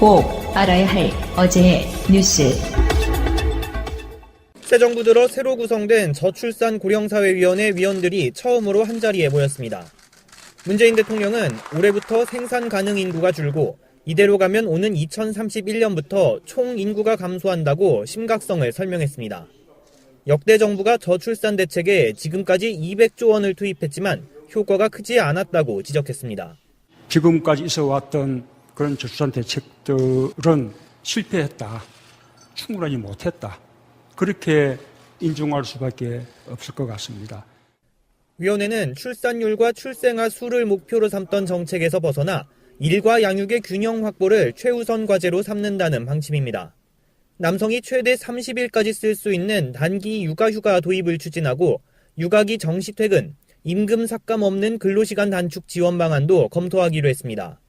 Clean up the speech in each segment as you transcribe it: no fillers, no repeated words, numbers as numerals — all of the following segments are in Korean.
꼭 알아야 할 어제의 뉴스. 새 정부 들어 새로 구성된 저출산 고령사회위원회 위원들이 처음으로 한자리에 모였습니다. 문재인 대통령은 올해부터 생산 가능 인구가 줄고 이대로 가면 오는 2031년부터 총 인구가 감소한다고 심각성을 설명했습니다. 역대 정부가 저출산 대책에 지금까지 200조 원을 투입했지만 효과가 크지 않았다고 지적했습니다. 지금까지 있어왔던 그런 저출산 대책들은 실패했다. 충분하지 못했다. 그렇게 인정할 수밖에 없을 것 같습니다. 위원회는 출산율과 출생아 수를 목표로 삼던 정책에서 벗어나 일과 양육의 균형 확보를 최우선 과제로 삼는다는 방침입니다. 남성이 최대 30일까지 쓸 수 있는 단기 육아휴가 도입을 추진하고 육아기 정시퇴근, 임금 삭감 없는 근로시간 단축 지원 방안도 검토하기로 했습니다.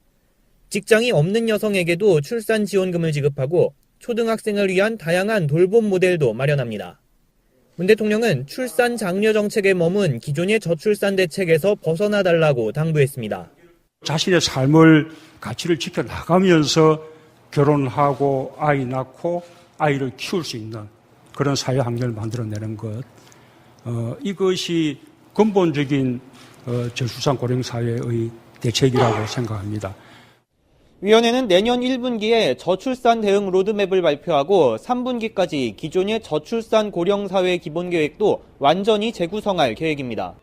직장이 없는 여성에게도 출산 지원금을 지급하고 초등학생을 위한 다양한 돌봄 모델도 마련합니다. 문 대통령은 출산 장려 정책에 머문 기존의 저출산 대책에서 벗어나달라고 당부했습니다. 자신의 삶을 가치를 지켜나가면서 결혼하고 아이 낳고 아이를 키울 수 있는 그런 사회 환경을 만들어내는 것. 이것이 근본적인 저출산 고령사회의 대책이라고 생각합니다. 위원회는 내년 1분기에 저출산 대응 로드맵을 발표하고 3분기까지 기존의 저출산 고령사회 기본계획도 완전히 재구성할 계획입니다.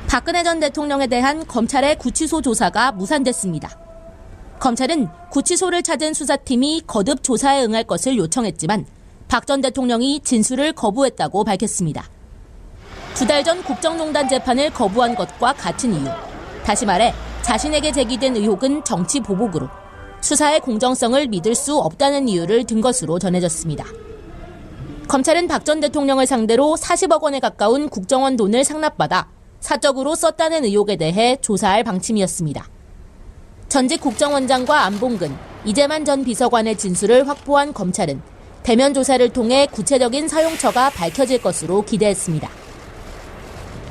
박근혜 전 대통령에 대한 검찰의 구치소 조사가 무산됐습니다. 검찰은 구치소를 찾은 수사팀이 거듭 조사에 응할 것을 요청했지만 박 전 대통령이 진술을 거부했다고 밝혔습니다. 2달 전 국정농단 재판을 거부한 것과 같은 이유. 다시 말해 자신에게 제기된 의혹은 정치 보복으로 수사의 공정성을 믿을 수 없다는 이유를 든 것으로 전해졌습니다. 검찰은 박 전 대통령을 상대로 40억 원에 가까운 국정원 돈을 상납받아 사적으로 썼다는 의혹에 대해 조사할 방침이었습니다. 전직 국정원장과 안봉근, 이재만 전 비서관의 진술을 확보한 검찰은 대면 조사를 통해 구체적인 사용처가 밝혀질 것으로 기대했습니다.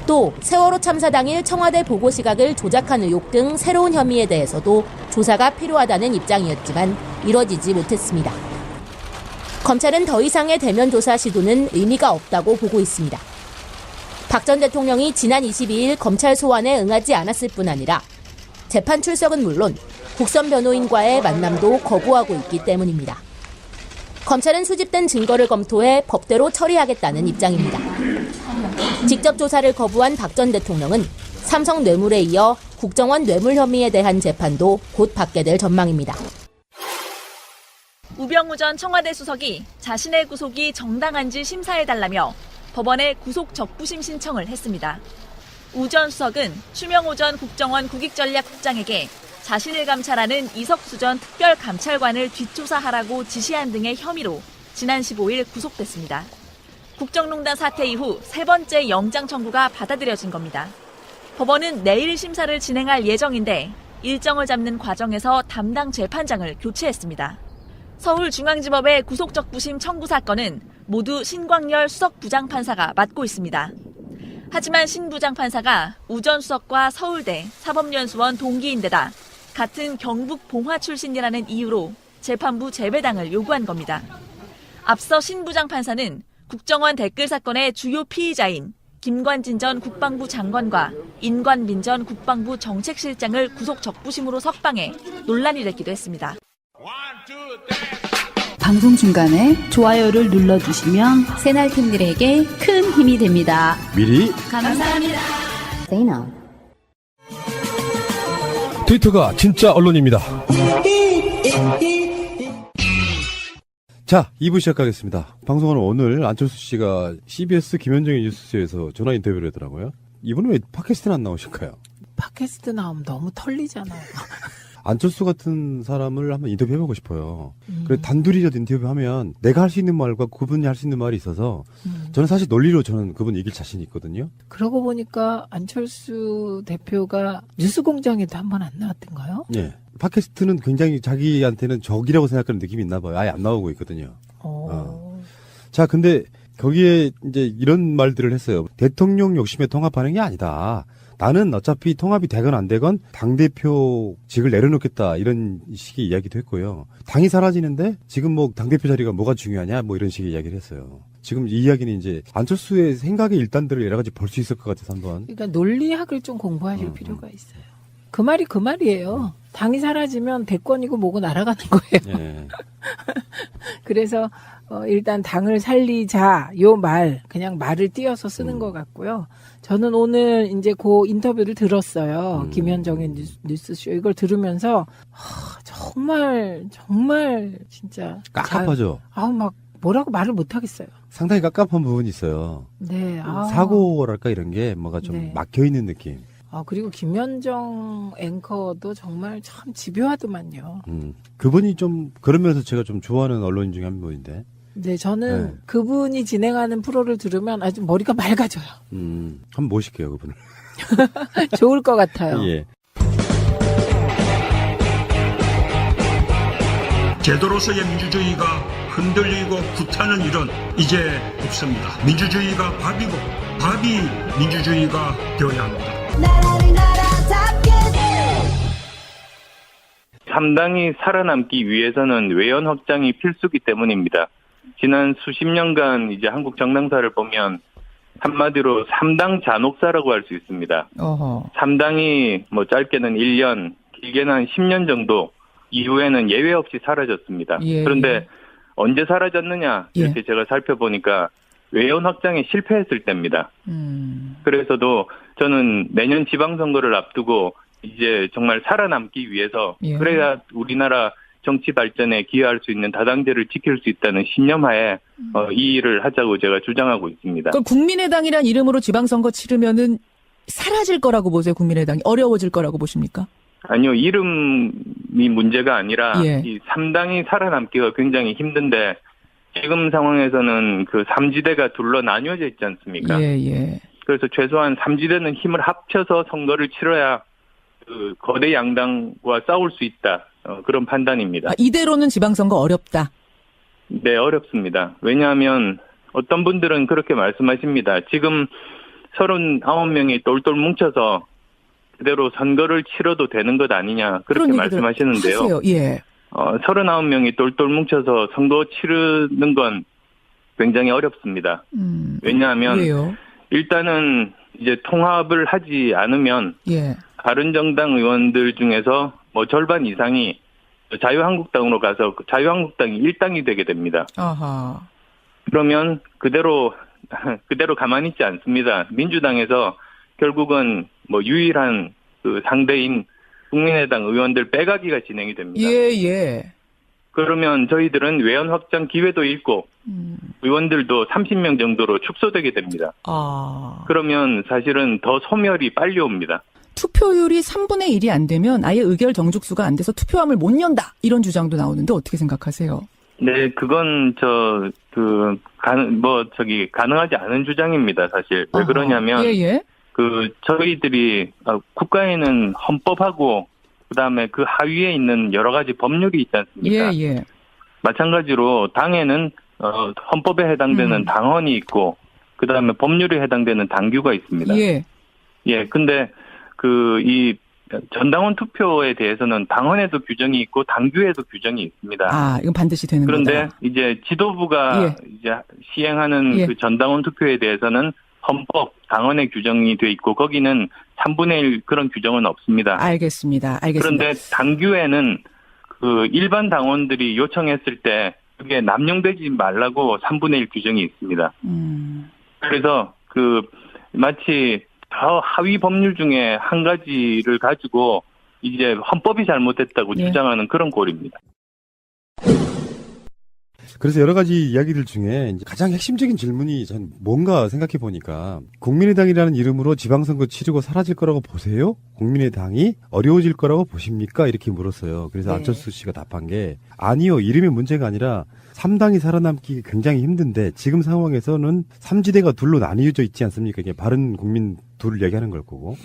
또 세월호 참사 당일 청와대 보고 시각을 조작한 의혹 등 새로운 혐의에 대해서도 조사가 필요하다는 입장이었지만 이뤄지지 못했습니다. 검찰은 더 이상의 대면 조사 시도는 의미가 없다고 보고 있습니다. 박 전 대통령이 지난 22일 검찰 소환에 응하지 않았을 뿐 아니라 재판 출석은 물론 국선 변호인과의 만남도 거부하고 있기 때문입니다. 검찰은 수집된 증거를 검토해 법대로 처리하겠다는 입장입니다. 직접 조사를 거부한 박 전 대통령은 삼성 뇌물에 이어 국정원 뇌물 혐의에 대한 재판도 곧 받게 될 전망입니다. 우병우 전 청와대 수석이 자신의 구속이 정당한지 심사해달라며 법원에 구속 적부심 신청을 했습니다. 우 전 수석은 추명호 전 국정원 국익전략국장에게 자신을 감찰하는 이석수 전 특별감찰관을 뒷조사하라고 지시한 등의 혐의로 지난 15일 구속됐습니다. 국정농단 사태 이후 세 번째 영장 청구가 받아들여진 겁니다. 법원은 내일 심사를 진행할 예정인데 일정을 잡는 과정에서 담당 재판장을 교체했습니다. 서울중앙지법의 구속적부심 청구 사건은 모두 신광열 수석 부장판사가 맡고 있습니다. 하지만 신 부장판사가 우 전 수석과 서울대 사법연수원 동기인데다 같은 경북 봉화 출신이라는 이유로 재판부 재배당을 요구한 겁니다. 앞서 신 부장판사는 국정원 댓글 사건의 주요 피의자인 김관진 전 국방부 장관과 인관빈 전 국방부 정책실장을 구속 적부심으로 석방해 논란이 됐기도 했습니다. 방송 중간에 좋아요를 눌러주시면 새날팀들에게 큰 힘이 됩니다. 미리 감사합니다. 트위터가 진짜 언론입니다. 자, 2부 시작하겠습니다. 방송은 오늘 안철수 씨가 CBS 김현정의 뉴스쇼에서 전화 인터뷰를 하더라고요. 이분은 왜 팟캐스트는 안 나오실까요? 팟캐스트 나오면 너무 털리잖아요. 안철수 같은 사람을 한번 인터뷰해보고 싶어요. 그래 단둘이라도 인터뷰하면 내가 할 수 있는 말과 그분이 할 수 있는 말이 있어서 저는 사실 논리로 저는 그분 이길 자신이 있거든요. 그러고 보니까 안철수 대표가 뉴스공장에도 한 번 안 나왔던가요? 예. 팟캐스트는 굉장히 자기한테는 적이라고 생각하는 느낌이 있나 봐요. 아예 안 나오고 있거든요. 자, 근데 거기에 이제 이런 말들을 했어요. 대통령 욕심에 통합하는 게 아니다. 나는 어차피 통합이 되건 안 되건 당대표직을 내려놓겠다 이런 식의 이야기도 했고요. 당이 사라지는데 지금 뭐 당대표 자리가 뭐가 중요하냐 뭐 이런 식의 이야기를 했어요. 지금 이 이야기는 이제 안철수의 생각의 일단들을 여러 가지 볼 수 있을 것 같아서 한번. 그러니까 논리학을 좀 공부하실 필요가 있어요. 그 말이 그 말이에요. 당이 사라지면 대권이고 뭐고 날아가는 거예요. 예. 그래서 일단 당을 살리자 요 말 그냥 말을 띄어서 쓰는 것 같고요. 저는 오늘 이제 그 인터뷰를 들었어요. 김현정의 뉴스쇼 이걸 들으면서 정말 진짜 깝깝하죠. 막 뭐라고 말을 못 하겠어요. 상당히 깝깝한 부분이 있어요. 네. 사고랄까 이런 게 뭐가 좀 네. 막혀 있는 느낌. 그리고 김현정 앵커도 정말 참 집요하더만요. 그분이 좀 그러면서 제가 좀 좋아하는 언론인 중에 한 분인데. 네, 저는 네. 그분이 진행하는 프로를 들으면 아주 머리가 맑아져요. 한번 모실게요, 그분을. 좋을 것 같아요. 예. 제도로서의 민주주의가 흔들리고 구타는 일은 이제 없습니다. 민주주의가 밥이고 밥이 민주주의가 되어야 합니다. 나라를 나라답게 3당이 살아남기 위해서는 외연 확장이 필수기 때문입니다. 지난 수십 년간 이제 한국 정당사를 보면 한마디로 3당 잔혹사라고 할 수 있습니다. 3당이 뭐 짧게는 1년, 길게는 한 10년 정도 이후에는 예외 없이 사라졌습니다. 그런데 언제 사라졌느냐 이렇게 제가 살펴보니까 외연 확장에 실패했을 때입니다. 그래서도 저는 내년 지방선거를 앞두고 이제 정말 살아남기 위해서 그래야 우리나라 정치 발전에 기여할 수 있는 다당제를 지킬 수 있다는 신념하에 이 일을 하자고 제가 주장하고 있습니다. 그럼 국민의당이란 이름으로 지방선거 치르면은 사라질 거라고 보세요? 국민의당이 어려워질 거라고 보십니까? 아니요, 이름이 문제가 아니라 이 3당이 살아남기가 굉장히 힘든데 지금 상황에서는 그 3지대가 둘러 나뉘어져 있지 않습니까? 그래서 최소한 3지대는 힘을 합쳐서 선거를 치러야 그 거대 양당과 싸울 수 있다. 그런 판단입니다. 이대로는 지방선거 어렵다? 네, 어렵습니다. 왜냐하면 어떤 분들은 그렇게 말씀하십니다. 지금 39명이 똘똘 뭉쳐서 그대로 선거를 치러도 되는 것 아니냐 그렇게 말씀하시는데요. 하세요. 39명이 똘똘 뭉쳐서 선거 치르는 건 굉장히 어렵습니다. 왜냐하면 왜요? 일단은 이제 통합을 하지 않으면 바른정당 의원들 중에서 뭐 절반 이상이 자유한국당으로 가서 자유한국당이 1당이 되게 됩니다. 그러면 그대로 가만히 있지 않습니다. 민주당에서 결국은 뭐 유일한 그 상대인 국민의당 의원들 빼가기가 진행이 됩니다. 그러면 저희들은 외연 확장 기회도 잃고 의원들도 30명 정도로 축소되게 됩니다. 그러면 사실은 더 소멸이 빨리 옵니다. 투표율이 3분의 1이 안 되면 아예 의결 정족수가 안 돼서 투표함을 못 연다 이런 주장도 나오는데 어떻게 생각하세요? 네, 그건 가능하지 않은 주장입니다, 사실. 왜 그러냐면 저희들이 국가에는 헌법하고 그다음에 그 하위에 있는 여러 가지 법률이 있지 않습니까? 마찬가지로 당에는 헌법에 해당되는 당헌이 있고 그다음에 법률에 해당되는 당규가 있습니다. 근데 이 전당원 투표에 대해서는 당헌에도 규정이 있고 당규에도 규정이 있습니다. 이건 반드시 되는 거다. 그런데 이제 지도부가 이제 시행하는 그 전당원 투표에 대해서는 헌법, 당헌에 규정이 돼 있고 거기는 3분의 1 그런 규정은 없습니다. 알겠습니다. 그런데 당규에는 그 일반 당원들이 요청했을 때 그게 남용되지 말라고 3분의 1 규정이 있습니다. 그래서 마치 더 하위 법률 중에 한 가지를 가지고 이제 헌법이 잘못됐다고 주장하는 그런 꼴입니다. 그래서 여러 가지 이야기들 중에 이제 가장 핵심적인 질문이 전 뭔가 생각해 보니까 국민의당이라는 이름으로 지방선거 치르고 사라질 거라고 보세요? 국민의당이 어려워질 거라고 보십니까? 이렇게 물었어요. 그래서 안철수 씨가 답한 게 아니요. 이름의 문제가 아니라 3당이 살아남기 굉장히 힘든데 지금 상황에서는 3지대가 둘로 나뉘어져 있지 않습니까? 이게 바른 국민 둘을 얘기하는 걸 거고.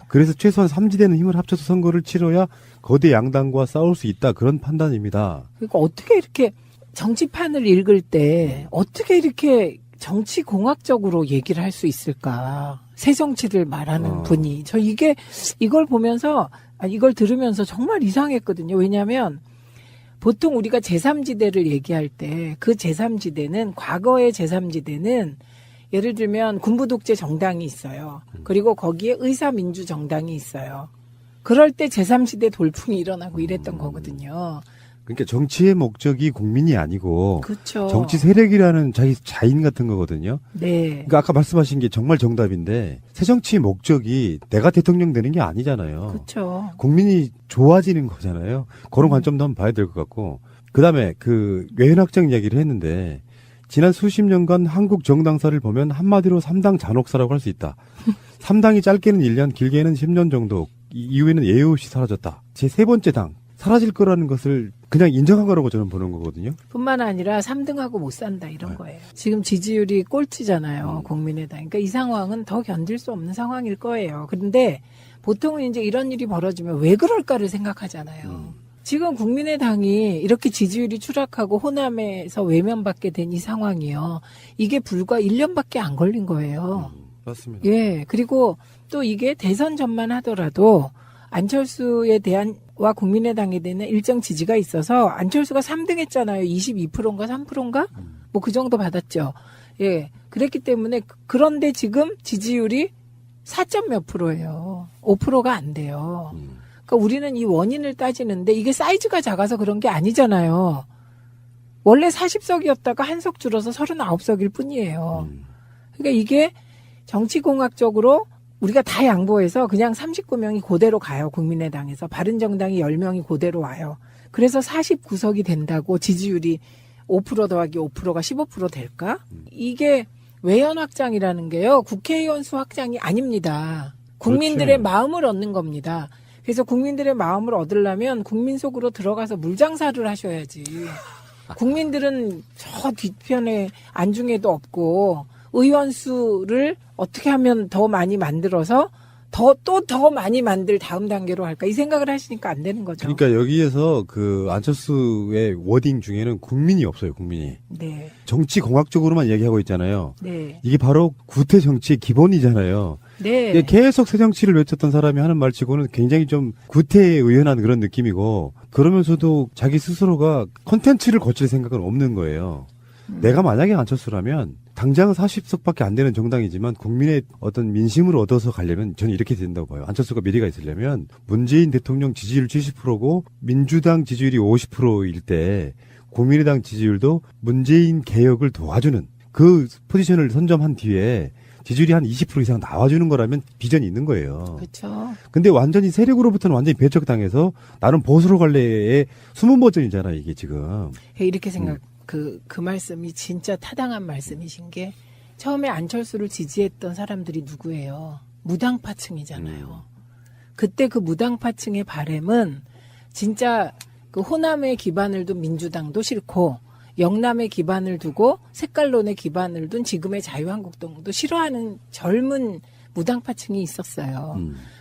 그래서 최소한 3지대는 힘을 합쳐서 선거를 치러야 거대 양당과 싸울 수 있다. 그런 판단입니다. 그러니까 어떻게 이렇게 정치판을 읽을 때 어떻게 이렇게 정치공학적으로 얘기를 할 수 있을까. 새정치를 말하는 분이. 저 이걸 보면서, 이걸 들으면서 정말 이상했거든요. 왜냐하면 보통 우리가 제3지대를 얘기할 때 그 제3지대는, 과거의 제3지대는 예를 들면 군부독재 정당이 있어요. 그리고 거기에 의사민주정당이 있어요. 그럴 때 제3지대 돌풍이 일어나고 이랬던 거거든요. 그러니까 정치의 목적이 국민이 아니고 그렇죠. 정치 세력이라는 자기 자인 같은 거거든요. 네. 그러니까 아까 말씀하신 게 정말 정답인데 새정치의 목적이 내가 대통령 되는 게 아니잖아요. 그렇죠. 국민이 좋아지는 거잖아요. 그런 관점도 한번 봐야 될 것 같고 그다음에 그 외연확장 이야기를 했는데 지난 수십 년간 한국 정당사를 보면 한마디로 3당 잔혹사라고 할 수 있다. 3당이 짧게는 1년 길게는 10년 정도 이후에는 예외 없이 사라졌다. 제 세 번째 당 사라질 거라는 것을 그냥 인정한 거라고 저는 보는 거거든요. 뿐만 아니라 3등하고 못 산다 이런 거예요. 지금 지지율이 꼴찌잖아요. 국민의당. 그러니까 이 상황은 더 견딜 수 없는 상황일 거예요. 그런데 보통은 이제 이런 일이 벌어지면 왜 그럴까를 생각하잖아요. 지금 국민의당이 이렇게 지지율이 추락하고 호남에서 외면받게 된 이 상황이요. 이게 불과 1년밖에 안 걸린 거예요. 맞습니다. 예. 그리고 또 이게 대선 전만 하더라도 안철수에 대한 와 국민의당에 대한 일정 지지가 있어서 안철수가 3등 했잖아요. 22%인가 3%인가? 뭐 그 정도 받았죠. 예. 그랬기 때문에 그런데 지금 지지율이 4점 몇 %예요. 5%가 안 돼요. 그러니까 우리는 이 원인을 따지는데 이게 사이즈가 작아서 그런 게 아니잖아요. 원래 40석이었다가 한 석 줄어서 39석일 뿐이에요. 그러니까 이게 정치공학적으로 우리가 다 양보해서 그냥 39명이 그대로 가요. 국민의당에서. 바른정당이 10명이 그대로 와요. 그래서 49석이 된다고 지지율이 5% 더하기 5%가 15% 될까? 이게 외연 확장이라는 게요. 국회의원 수 확장이 아닙니다. 국민들의 그렇지. 마음을 얻는 겁니다. 그래서 국민들의 마음을 얻으려면 국민 속으로 들어가서 물장사를 하셔야지. 국민들은 저 뒤편에 안중에도 없고 의원 수를 어떻게 하면 더 많이 만들어서 더 많이 만들 다음 단계로 할까 이 생각을 하시니까 안 되는 거죠. 그러니까 여기에서 그 안철수의 워딩 중에는 국민이 없어요. 국민이. 네. 정치 공학적으로만 얘기하고 있잖아요. 네. 이게 바로 구태 정치의 기본이잖아요. 네. 계속 새 정치를 외쳤던 사람이 하는 말치고는 굉장히 좀 구태에 의연한 그런 느낌이고 그러면서도 자기 스스로가 콘텐츠를 거칠 생각은 없는 거예요. 내가 만약에 안철수라면 당장은 40석밖에 안 되는 정당이지만 국민의 어떤 민심을 얻어서 가려면 저는 이렇게 된다고 봐요. 안철수가 미래가 있으려면 문재인 대통령 지지율 70%고 민주당 지지율이 50%일 때 국민의당 지지율도 문재인 개혁을 도와주는 그 포지션을 선점한 뒤에 지지율이 한 20% 이상 나와주는 거라면 비전이 있는 거예요. 그렇죠. 근데 완전히 세력으로부터는 완전히 배척당해서 나름 보수로 갈래의 숨은 버전이잖아 이게 지금. 이렇게 생각. 그 말씀이 진짜 타당한 말씀이신 게 처음에 안철수를 지지했던 사람들이 누구예요? 무당파층이잖아요. 그때 그 무당파층의 바램은 진짜 그 호남의 기반을 둔 민주당도 싫고 영남의 기반을 두고 색깔론의 기반을 둔 지금의 자유한국당도 싫어하는 젊은 무당파층이 있었어요.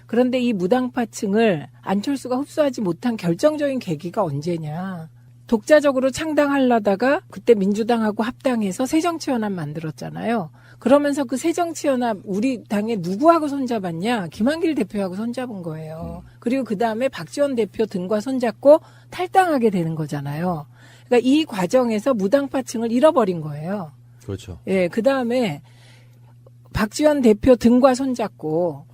그런데 이 무당파층을 안철수가 흡수하지 못한 결정적인 계기가 언제냐? 독자적으로 창당하려다가 그때 민주당하고 합당해서 새정치연합 만들었잖아요. 그러면서 그 새정치연합 우리 당에 누구하고 손잡았냐? 김한길 대표하고 손잡은 거예요. 그리고 그다음에 박지원 대표 등과 손잡고 탈당하게 되는 거잖아요. 그러니까 이 과정에서 무당파층을 잃어버린 거예요. 그렇죠. 예, 그다음에 박지원 대표 등과 손잡고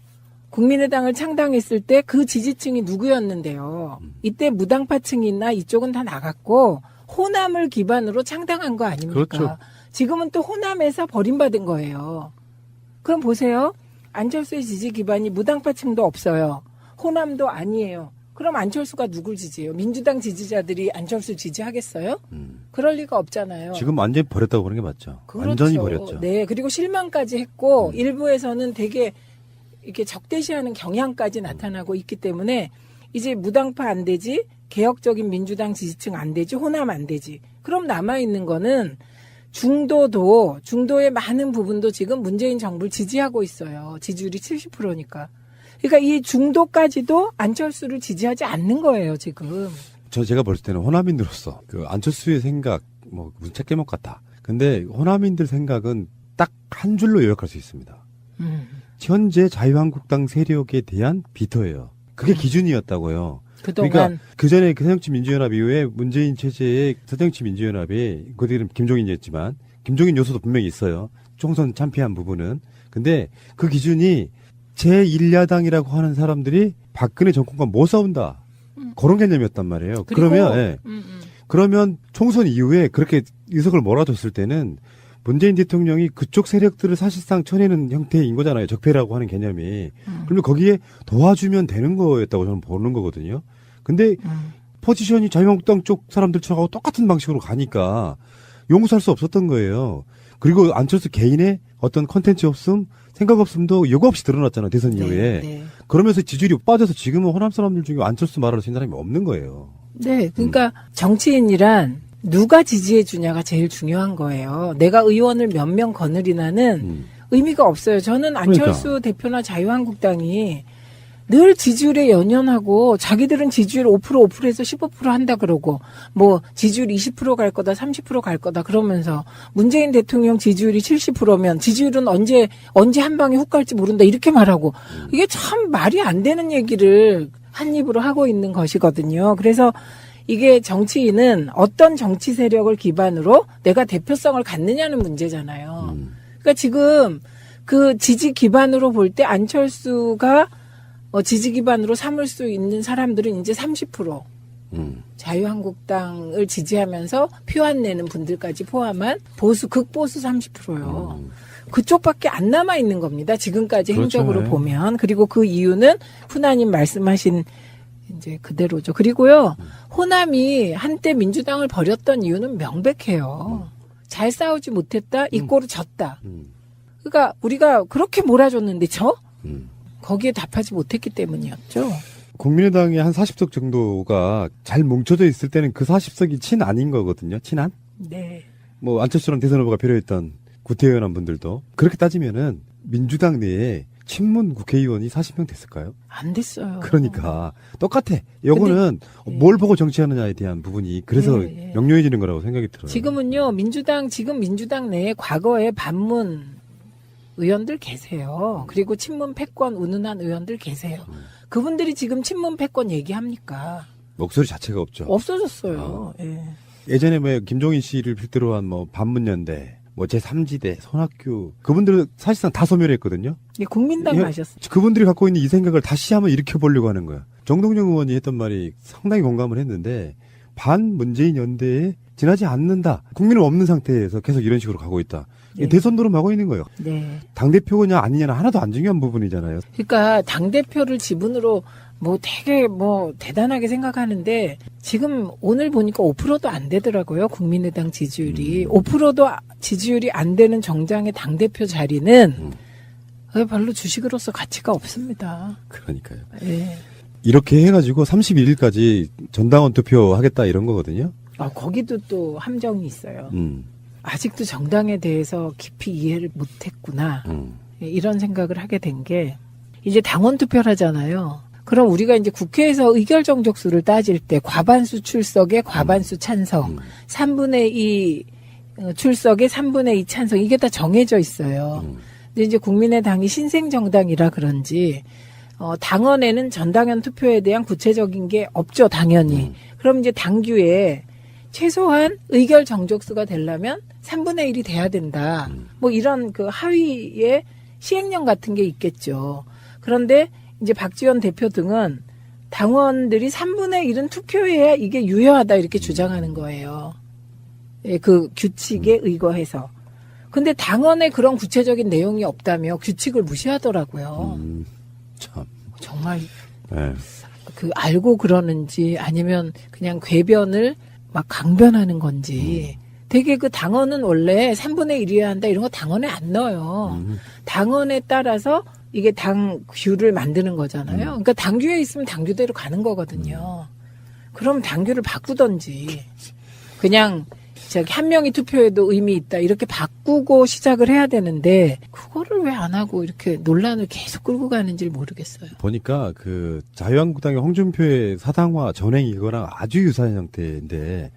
국민의당을 창당했을 때 그 지지층이 누구였는데요. 이때 무당파층이나 이쪽은 다 나갔고 호남을 기반으로 창당한 거 아닙니까? 그렇죠. 지금은 또 호남에서 버림받은 거예요. 그럼 보세요. 안철수의 지지 기반이 무당파층도 없어요. 호남도 아니에요. 그럼 안철수가 누굴 지지해요? 민주당 지지자들이 안철수 지지하겠어요? 그럴 리가 없잖아요. 지금 완전히 버렸다고 보는 게 맞죠. 그렇죠. 완전히 버렸죠. 네, 그리고 실망까지 했고 일부에서는 되게 이렇게 적대시하는 경향까지 나타나고 있기 때문에 이제 무당파 안 되지, 개혁적인 민주당 지지층 안 되지, 호남 안 되지. 그럼 남아있는 거는 중도의 많은 부분도 지금 문재인 정부를 지지하고 있어요. 지지율이 70%니까. 그러니까 이 중도까지도 안철수를 지지하지 않는 거예요, 지금. 제가 볼 때는 호남인으로서 그 안철수의 생각 뭐 책제목 같다. 근데 호남인들 생각은 딱 한 줄로 요약할 수 있습니다. 현재 자유한국당 세력에 대한 비토예요. 그게 기준이었다고요. 그동안 그러니까 그 전에 그 새정치 민주연합 이후에 문재인 체제의 새정치 민주연합이 그들은 김종인이었지만 김종인 요소도 분명히 있어요. 총선 참패한 부분은. 근데 그 기준이 제1야당이라고 하는 사람들이 박근혜 정권과 못 싸운다. 그런 개념이었단 말이에요. 그러면 예. 그러면 총선 이후에 그렇게 의석을 몰아줬을 때는 문재인 대통령이 그쪽 세력들을 사실상 쳐내는 형태인 거잖아요. 적폐라고 하는 개념이. 그러면 거기에 도와주면 되는 거였다고 저는 보는 거거든요. 근데 포지션이 자유한국당 쪽 사람들하고 똑같은 방식으로 가니까 용서할 수 없었던 거예요. 그리고 안철수 개인의 어떤 컨텐츠 없음, 생각 없음도 요구 없이 드러났잖아요. 대선 이후에. 네. 그러면서 지지율이 빠져서 지금은 호남 사람들 중에 안철수 말을 하는 사람이 없는 거예요. 네, 그러니까 정치인이란 누가 지지해 주냐가 제일 중요한 거예요. 내가 의원을 몇 명 거느리나는 의미가 없어요. 저는 안철수 대표나 자유한국당이 늘 지지율에 연연하고 자기들은 지지율 5%에서 15% 한다 그러고 뭐 지지율 20% 갈 거다 30% 갈 거다 그러면서 문재인 대통령 지지율이 70%면 지지율은 언제 한 방에 훅 갈지 모른다 이렇게 말하고 이게 참 말이 안 되는 얘기를 한 입으로 하고 있는 것이거든요. 그래서 이게 정치인은 어떤 정치 세력을 기반으로 내가 대표성을 갖느냐는 문제잖아요. 그러니까 지금 그 지지 기반으로 볼 때 안철수가 지지 기반으로 삼을 수 있는 사람들은 이제 30%. 자유한국당을 지지하면서 표 안 내는 분들까지 포함한 극보수 30%요. 그쪽밖에 안 남아 있는 겁니다. 지금까지 그렇죠. 행적으로 보면. 그리고 그 이유는 훈아님 말씀하신 이제 그대로죠. 그리고요, 호남이 한때 민주당을 버렸던 이유는 명백해요. 잘 싸우지 못했다, 이꼬로 졌다. 그러니까 우리가 그렇게 몰아줬는데 거기에 답하지 못했기 때문이었죠. 국민의당이 한 40석 정도가 잘 뭉쳐져 있을 때는 그 40석이 친 아닌 거거든요. 친한? 네. 뭐 안철수랑 대선 후보가 필요했던 구태의원 분들도 그렇게 따지면은 민주당 내에 친문 국회의원이 40명 됐을까요? 안 됐어요. 그러니까 똑같아. 요거는 뭘 보고 정치하느냐에 대한 부분이 그래서 명료해지는 거라고 생각이 들어요. 지금은요, 지금 민주당 내에 과거에 반문 의원들 계세요. 그리고 친문 패권 운운한 의원들 계세요. 그분들이 지금 친문 패권 얘기합니까? 목소리 자체가 없죠. 없어졌어요. 예. 예전에 뭐 김종인 씨를 필두로 한 뭐 반문연대, 뭐 제3지대, 손학규 그분들은 사실상 다 소멸했거든요. 예, 국민당 가셨어요. 그분들이 갖고 있는 이 생각을 다시 한번 일으켜보려고 하는 거야. 정동영 의원이 했던 말이 상당히 공감을 했는데 반문재인 연대에 지나지 않는다. 국민은 없는 상태에서 계속 이런 식으로 가고 있다. 네. 대선 노름하고 있는 거예요. 네. 당대표냐 아니냐는 하나도 안 중요한 부분이잖아요. 그러니까 당대표를 지분으로 되게 대단하게 생각하는데 지금 오늘 보니까 5%도 안 되더라고요. 국민의당 지지율이. 5%도 지지율이 안 되는 정당의 당대표 자리는 별로 주식으로서 가치가 없습니다. 그러니까요. 네. 이렇게 해가지고 31일까지 전당원 투표하겠다 이런 거거든요. 거기도 또 함정이 있어요. 아직도 정당에 대해서 깊이 이해를 못했구나. 이런 생각을 하게 된 게 이제 당원 투표를 하잖아요. 그럼 우리가 이제 국회에서 의결 정족수를 따질 때 과반수 출석에 과반수 찬성, 3분의 2 출석에 3분의 2 찬성 이게 다 정해져 있어요. 근데 이제 국민의당이 신생정당이라 그런지 당원에는 전당원 투표에 대한 구체적인 게 없죠, 당연히. 그럼 이제 당규에 최소한 의결 정족수가 되려면 3분의 1이 돼야 된다. 뭐 이런 그 하위의 시행령 같은 게 있겠죠. 그런데 이제 박지원 대표 등은 당원들이 3분의 1은 투표해야 이게 유효하다 이렇게 주장하는 거예요. 예, 그 규칙에 의거해서. 근데 당원에 그런 구체적인 내용이 없다며 규칙을 무시하더라고요. 참. 정말 네. 알고 그러는지 아니면 그냥 궤변을 막 강변하는 건지. 되게 그 당원은 원래 3분의 1이어야 한다 이런 거 당원에 안 넣어요. 당원에 따라서 이게 당규를 만드는 거잖아요. 그러니까 당규에 있으면 당규대로 가는 거거든요. 그럼 당규를 바꾸던지 그냥 한 명이 투표해도 의미 있다 이렇게 바꾸고 시작을 해야 되는데 그거를 왜 안 하고 이렇게 논란을 계속 끌고 가는지 모르겠어요. 보니까 그 자유한국당의 홍준표의 사당화 전행 이거랑 아주 유사한 형태인데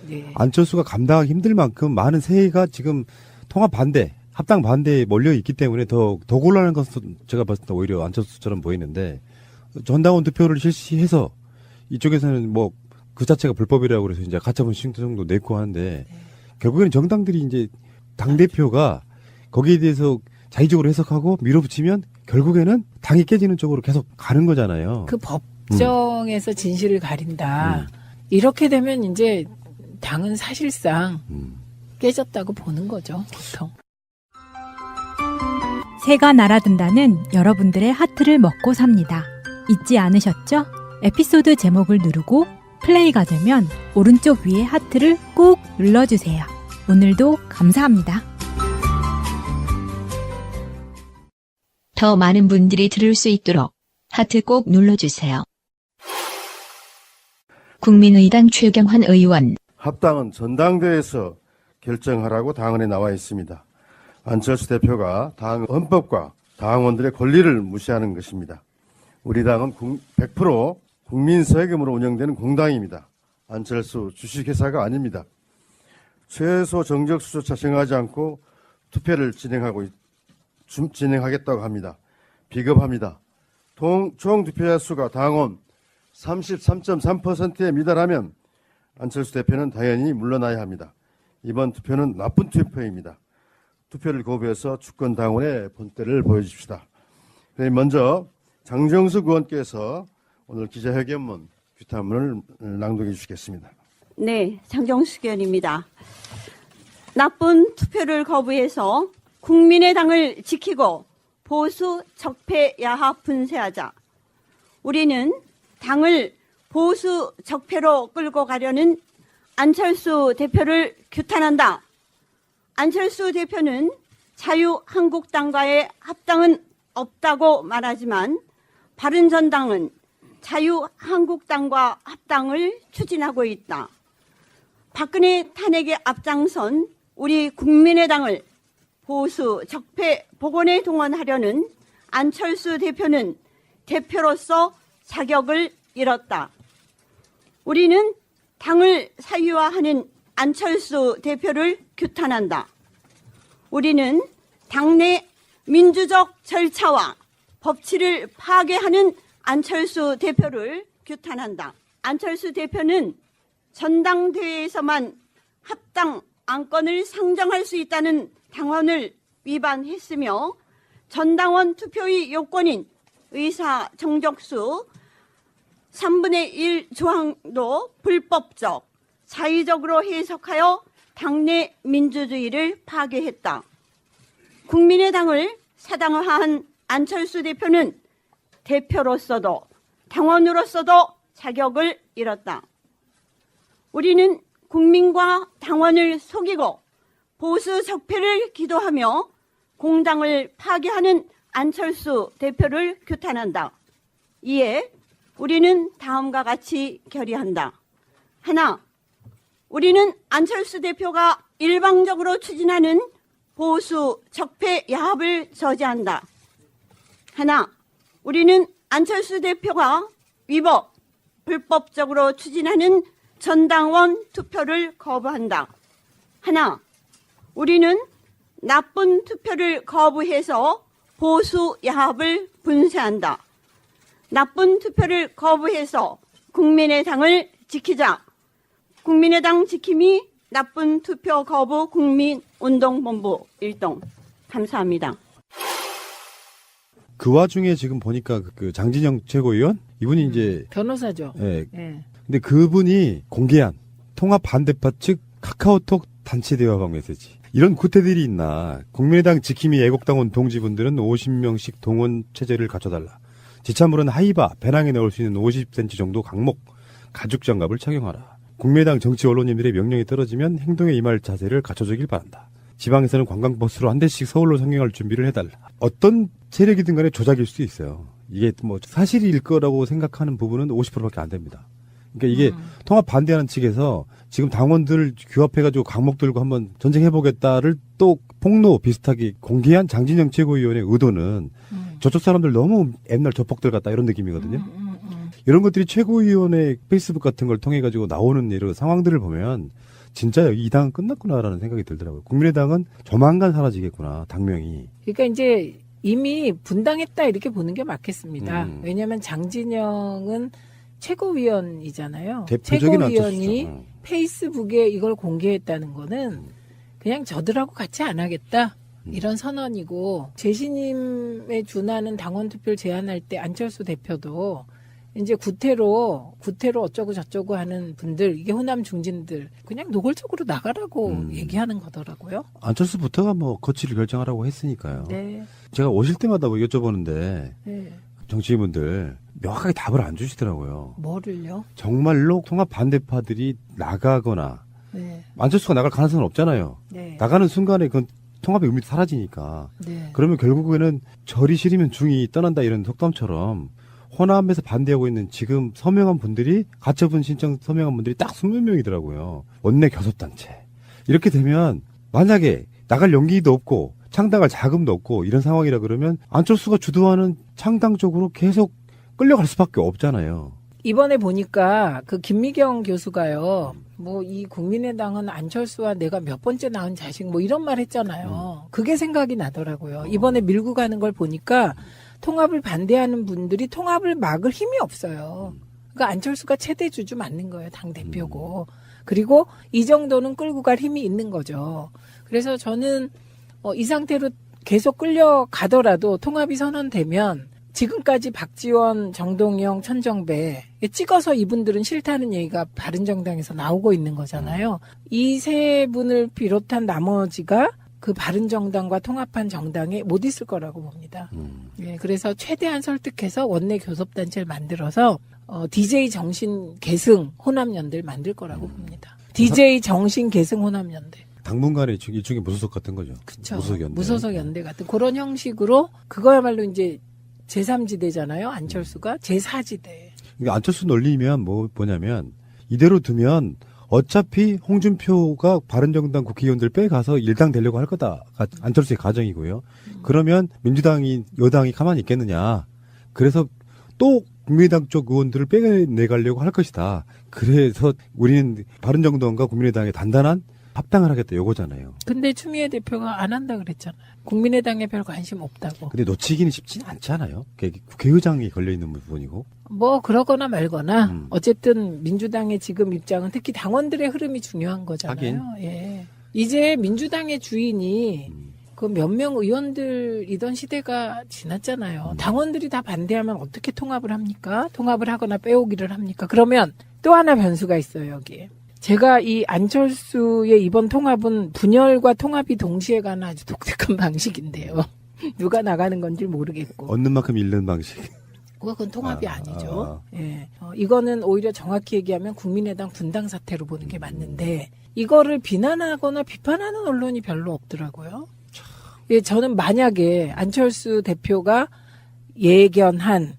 네. 안철수가 감당하기 힘들 만큼 많은 세가 지금 통합 반대 합당 반대에 몰려 있기 때문에 더 곤란한 것은 제가 봤을 때 오히려 안철수처럼 보이는데 전당원 투표를 실시해서 이쪽에서는 뭐 그 자체가 불법이라고 그래서 이제 가처분 신청도 내고 하는데 결국에는 정당들이 이제 당대표가 거기에 대해서 자의적으로 해석하고 밀어붙이면 결국에는 당이 깨지는 쪽으로 계속 가는 거잖아요. 그 법정에서 진실을 가린다. 이렇게 되면 이제 당은 사실상 깨졌다고 보는 거죠, 보통. 새가 날아든다는 여러분들의 하트를 먹고 삽니다. 잊지 않으셨죠? 에피소드 제목을 누르고 플레이가 되면 오른쪽 위에 하트를 꾹 눌러주세요. 오늘도 감사합니다. 더 많은 분들이 들을 수 있도록 하트 꼭 눌러주세요. 국민의당 최경환 의원. 합당은 전당대회에서 결정하라고 당원에 나와 있습니다. 안철수 대표가 당 헌법과 당원들의 권리를 무시하는 것입니다. 우리 당은 100% 국민 세금으로 운영되는 공당입니다. 안철수 주식회사가 아닙니다. 최소 정적수조차 정하지 않고 투표를 진행하겠다고 합니다. 비겁합니다. 총 투표자 수가 당원 33.3%에 미달하면 안철수 대표는 당연히 물러나야 합니다. 이번 투표는 나쁜 투표입니다. 투표를 거부해서 주권 당원의 본때를 보여줍시다. 먼저 장정숙 의원께서 오늘 기자회견문 규탄문을 낭독해 주시겠습니다. 네, 장정숙 의원입니다. 나쁜 투표를 거부해서 국민의당을 지키고 보수 적폐 야합 분쇄하자. 우리는 당을 보수 적폐로 끌고 가려는 안철수 대표를 규탄한다. 안철수 대표는 자유한국당과의 합당은 없다고 말하지만 바른정당은 자유한국당과 합당을 추진하고 있다. 박근혜 탄핵에 앞장선 우리 국민의당을 보수 적폐 복원에 동원하려는 안철수 대표는 대표로서 자격을 잃었다. 우리는 당을 사유화하는 안철수 대표를 규탄한다. 우리는 당내 민주적 절차와 법치를 파괴하는 안철수 대표를 규탄한다. 안철수 대표는 전당대회에서만 합당 안건을 상정할 수 있다는 당원을 위반했으며 전당원 투표의 요건인 의사 정족수 3분의 1 조항도 불법적, 자의적으로 해석하여 당내 민주주의를 파괴했다. 국민의당을 사당화한 안철수 대표는 대표로서도 당원으로서도 자격을 잃었다. 우리는 국민과 당원을 속이고 보수 적폐를 기도하며 공당을 파괴하는 안철수 대표를 규탄한다. 이에 우리는 다음과 같이 결의한다. 하나, 우리는 안철수 대표가 일방적으로 추진하는 보수 적폐 야합을 저지한다. 하나, 우리는 안철수 대표가 위법, 불법적으로 추진하는 전당원 투표를 거부한다. 하나, 우리는 나쁜 투표를 거부해서 보수 야합을 분쇄한다. 나쁜 투표를 거부해서 국민의당을 지키자. 국민의당 지킴이 나쁜 투표 거부 국민운동본부 일동. 감사합니다. 그 와중에 지금 보니까 그 장진영 최고위원 이분이 이제 변호사죠. 예. 네. 근데 그분이 공개한 통합 반대파 측 카카오톡 단체 대화방 메시지. 이런 구태들이 있나. 국민의당 지킴이 애국당원 동지분들은 50명씩 동원 체제를 갖춰달라. 지참물은 하이바, 배낭에 넣을 수 있는 50cm 정도 강목, 가죽 장갑을 착용하라. 국민의당 정치 언론인들의 명령이 떨어지면 행동에 임할 자세를 갖춰주길 바란다. 지방에서는 관광버스로 한 대씩 서울로 상경할 준비를 해달라. 어떤 세력이든 간에 조작일 수도 있어요. 이게 뭐 사실일 거라고 생각하는 부분은 50%밖에 안 됩니다. 그러니까 이게 통합 반대하는 측에서 지금 당원들 규합해가지고 강목 들고 한번 전쟁해보겠다를 또 폭로 비슷하게 공개한 장진영 최고위원의 의도는 저쪽 사람들 너무 옛날 조폭들 같다 이런 느낌이거든요. 이런 것들이 최고위원의 페이스북 같은 걸 통해가지고 나오는 이런 상황들을 보면 진짜 이 당은 끝났구나라는 생각이 들더라고요. 국민의당은 조만간 사라지겠구나, 당명이. 그러니까 이제 이미 분당했다 이렇게 보는 게 맞겠습니다. 왜냐하면 장진영은 최고위원이잖아요. 대표적인 최고위원이 안철수죠. 페이스북에 이걸 공개했다는 거는 그냥 저들하고 같이 안 하겠다. 이런 선언이고, 재신임에 준하는 당원 투표를 제안할 때 안철수 대표도 이제 구태로 어쩌고 저쩌고 하는 분들, 이게 호남 중진들 그냥 노골적으로 나가라고 얘기하는 거더라고요. 안철수부터가 뭐 거취를 결정하라고 했으니까요. 네. 제가 오실 때마다 뭐 여쭤보는데 네. 정치인분들 명확하게 답을 안 주시더라고요. 뭐를요? 정말로 통합 반대파들이 나가거나 네. 안철수가 나갈 가능성은 없잖아요. 네. 나가는 순간에 그건 통합의 의미도 사라지니까. 네. 그러면 결국에는 절이 싫으면 중이 떠난다 이런 속담처럼 호남에서 반대하고 있는 지금 서명한 분들이 가처분 신청 서명한 분들이 딱 20명이더라고요. 원내 교섭단체. 이렇게 되면 만약에 나갈 용기도 없고 창당할 자금도 없고 이런 상황이라 그러면 안철수가 주도하는 창당 쪽으로 계속 끌려갈 수밖에 없잖아요. 이번에 보니까 그 김미경 교수가요, 뭐 이 국민의당은 안철수와 내가 몇 번째 낳은 자식 뭐 이런 말 했잖아요. 그게 생각이 나더라고요. 이번에 밀고 가는 걸 보니까 통합을 반대하는 분들이 통합을 막을 힘이 없어요. 그러니까 안철수가 최대 주주 맞는 거예요. 당 대표고. 그리고 이 정도는 끌고 갈 힘이 있는 거죠. 그래서 저는 이 상태로 계속 끌려가더라도 통합이 선언되면 지금까지 박지원, 정동영, 천정배 찍어서 이분들은 싫다는 얘기가 바른정당에서 나오고 있는 거잖아요. 이 세 분을 비롯한 나머지가 그 바른정당과 통합한 정당에 못 있을 거라고 봅니다. 예, 그래서 최대한 설득해서 원내 교섭단체를 만들어서 DJ 정신 계승 호남연대를 만들 거라고 봅니다. DJ 정신 계승 호남연대. 당분간의 일종의 무소속 같은 거죠. 그렇죠. 무소속 연대. 무소속 연대 같은 그런 형식으로 그거야말로 이제 제3지대잖아요. 안철수가 제4지대. 그러니까 안철수 논리면 뭐냐면 이대로 두면 어차피 홍준표가 바른정당 국회의원들 빼가서 일당 되려고 할 거다. 안철수의 가정이고요. 그러면 민주당이 여당이 가만히 있겠느냐. 그래서 또 국민의당 쪽 의원들을 빼내가려고 할 것이다. 그래서 우리는 바른정당과 국민의당의 단단한 합당을 하겠다 요거잖아요. 근데 추미애 대표가 안 한다 그랬잖아요. 국민의당에 별 관심 없다고. 근데 놓치기는 쉽지는 않잖아요. 국회의장이 걸려있는 부분이고. 뭐 그러거나 말거나 어쨌든 민주당의 지금 입장은 특히 당원들의 흐름이 중요한 거잖아요. 예. 이제 민주당의 주인이 그 몇 명 의원들이던 시대가 지났잖아요. 당원들이 다 반대하면 어떻게 통합을 합니까? 통합을 하거나 빼오기를 합니까? 그러면 또 하나 변수가 있어요, 여기에. 제가 이 안철수의 이번 통합은 분열과 통합이 동시에 가는 아주 독특한 방식인데요. 누가 나가는 건지 모르겠고. 얻는 만큼 잃는 방식. 그건 통합이 아니죠. 예. 이거는 오히려 정확히 얘기하면 국민의당 분당 사태로 보는 게 맞는데 이거를 비난하거나 비판하는 언론이 별로 없더라고요. 예, 저는 만약에 안철수 대표가 예견한